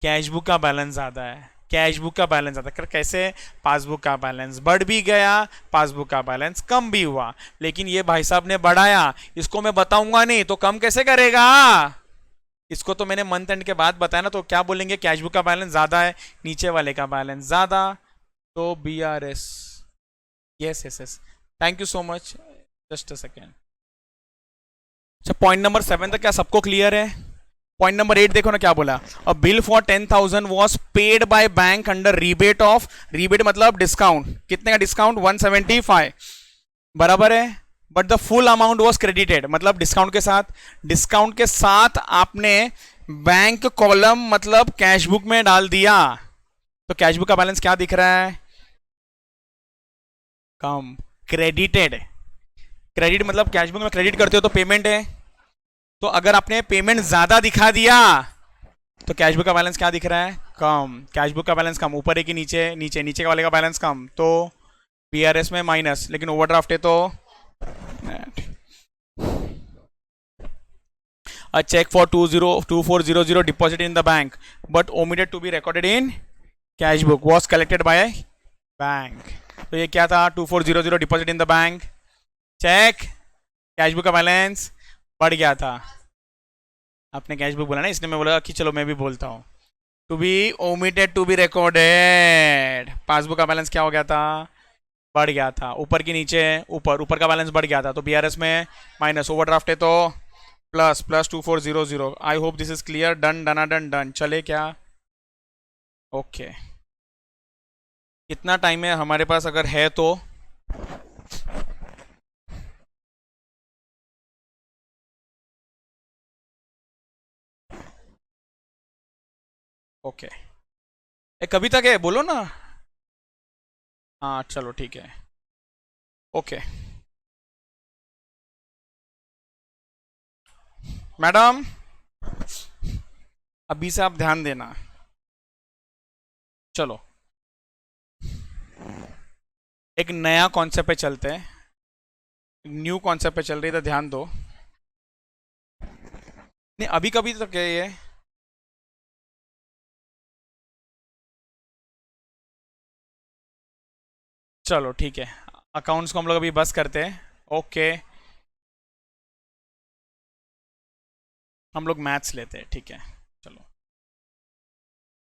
कैश बुक का बैलेंस ज्यादा है, कैश बुक का बैलेंस ज्यादा कर कैसे? पासबुक का बैलेंस बढ़ भी गया, पासबुक का बैलेंस कम भी हुआ, लेकिन ये भाई साहब ने बढ़ाया, इसको मैं बताऊंगा नहीं तो कम कैसे करेगा? इसको तो मैंने मंथ एंड के बाद बताया ना, तो क्या बोलेंगे? कैश बुक का बैलेंस ज्यादा है, नीचे वाले का बैलेंस ज्यादा, तो B R S. Yes yes yes, thank you so much, just a second. अच्छा, पॉइंट नंबर 7 तक क्या सबको क्लियर है? पॉइंट नंबर 8 देखो ना क्या बोला, अ bill for 10,000 was paid by bank under rebate of, rebate मतलब डिस्काउंट, कितने का डिस्काउंट? 175, बराबर है, but the full amount was credited, मतलब डिस्काउंट के साथ, डिस्काउंट के साथ आपने बैंक कॉलम मतलब कैश बुक में डाल दिया, तो कैश बुक का बैलेंस क्या दिख रहा है? कम, क्रेडिटेड, क्रेडिट मतलब कैश बुक में क्रेडिट करते हो तो पेमेंट है, तो अगर आपने पेमेंट ज्यादा दिखा दिया तो कैश बुक का बैलेंस क्या दिख रहा है? कम, कैश बुक का बैलेंस कम, ऊपर है कि नीचे? नीचे, नीचे का वाले का बैलेंस कम, तो बीआरएस में माइनस, लेकिन ओवरड्राफ्ट है तो a check for 2400 deposited in the bank but omitted to be recorded in cash book was collected by bank, तो ये क्या था? 2400 deposit in the bank, cheque, cash book का बैलेंस बढ़ गया था, आपने कैश बुक बोला ना, इसलिए मैं बोला कि चलो मैं भी बोलता हूँ, to be omitted to be recorded, passbook का बैलेंस क्या हो गया था? बढ़ गया था, ऊपर की नीचे, ऊपर, ऊपर का बैलेंस बढ़ गया था, तो बीआरएस में माइनस, ओवरड्राफ्ट है तो plus, plus 2400। I hope this is clear, done done done done, चले क्या? ओके, कितना टाइम है हमारे पास अगर है तो? ओके, कभी तक है बोलो ना? हाँ चलो ठीक है, ओके मैडम, अभी से आप ध्यान देना, चलो एक नया कॉन्सेप्ट पे चलते हैं, न्यू कॉन्सेप्ट पे चल रही है, तो ध्यान दो। नहीं अभी कभी तक है ये, चलो ठीक है, अकाउंट्स को हम लोग अभी बस करते हैं, ओके, हम लोग मैथ्स लेते हैं, ठीक है।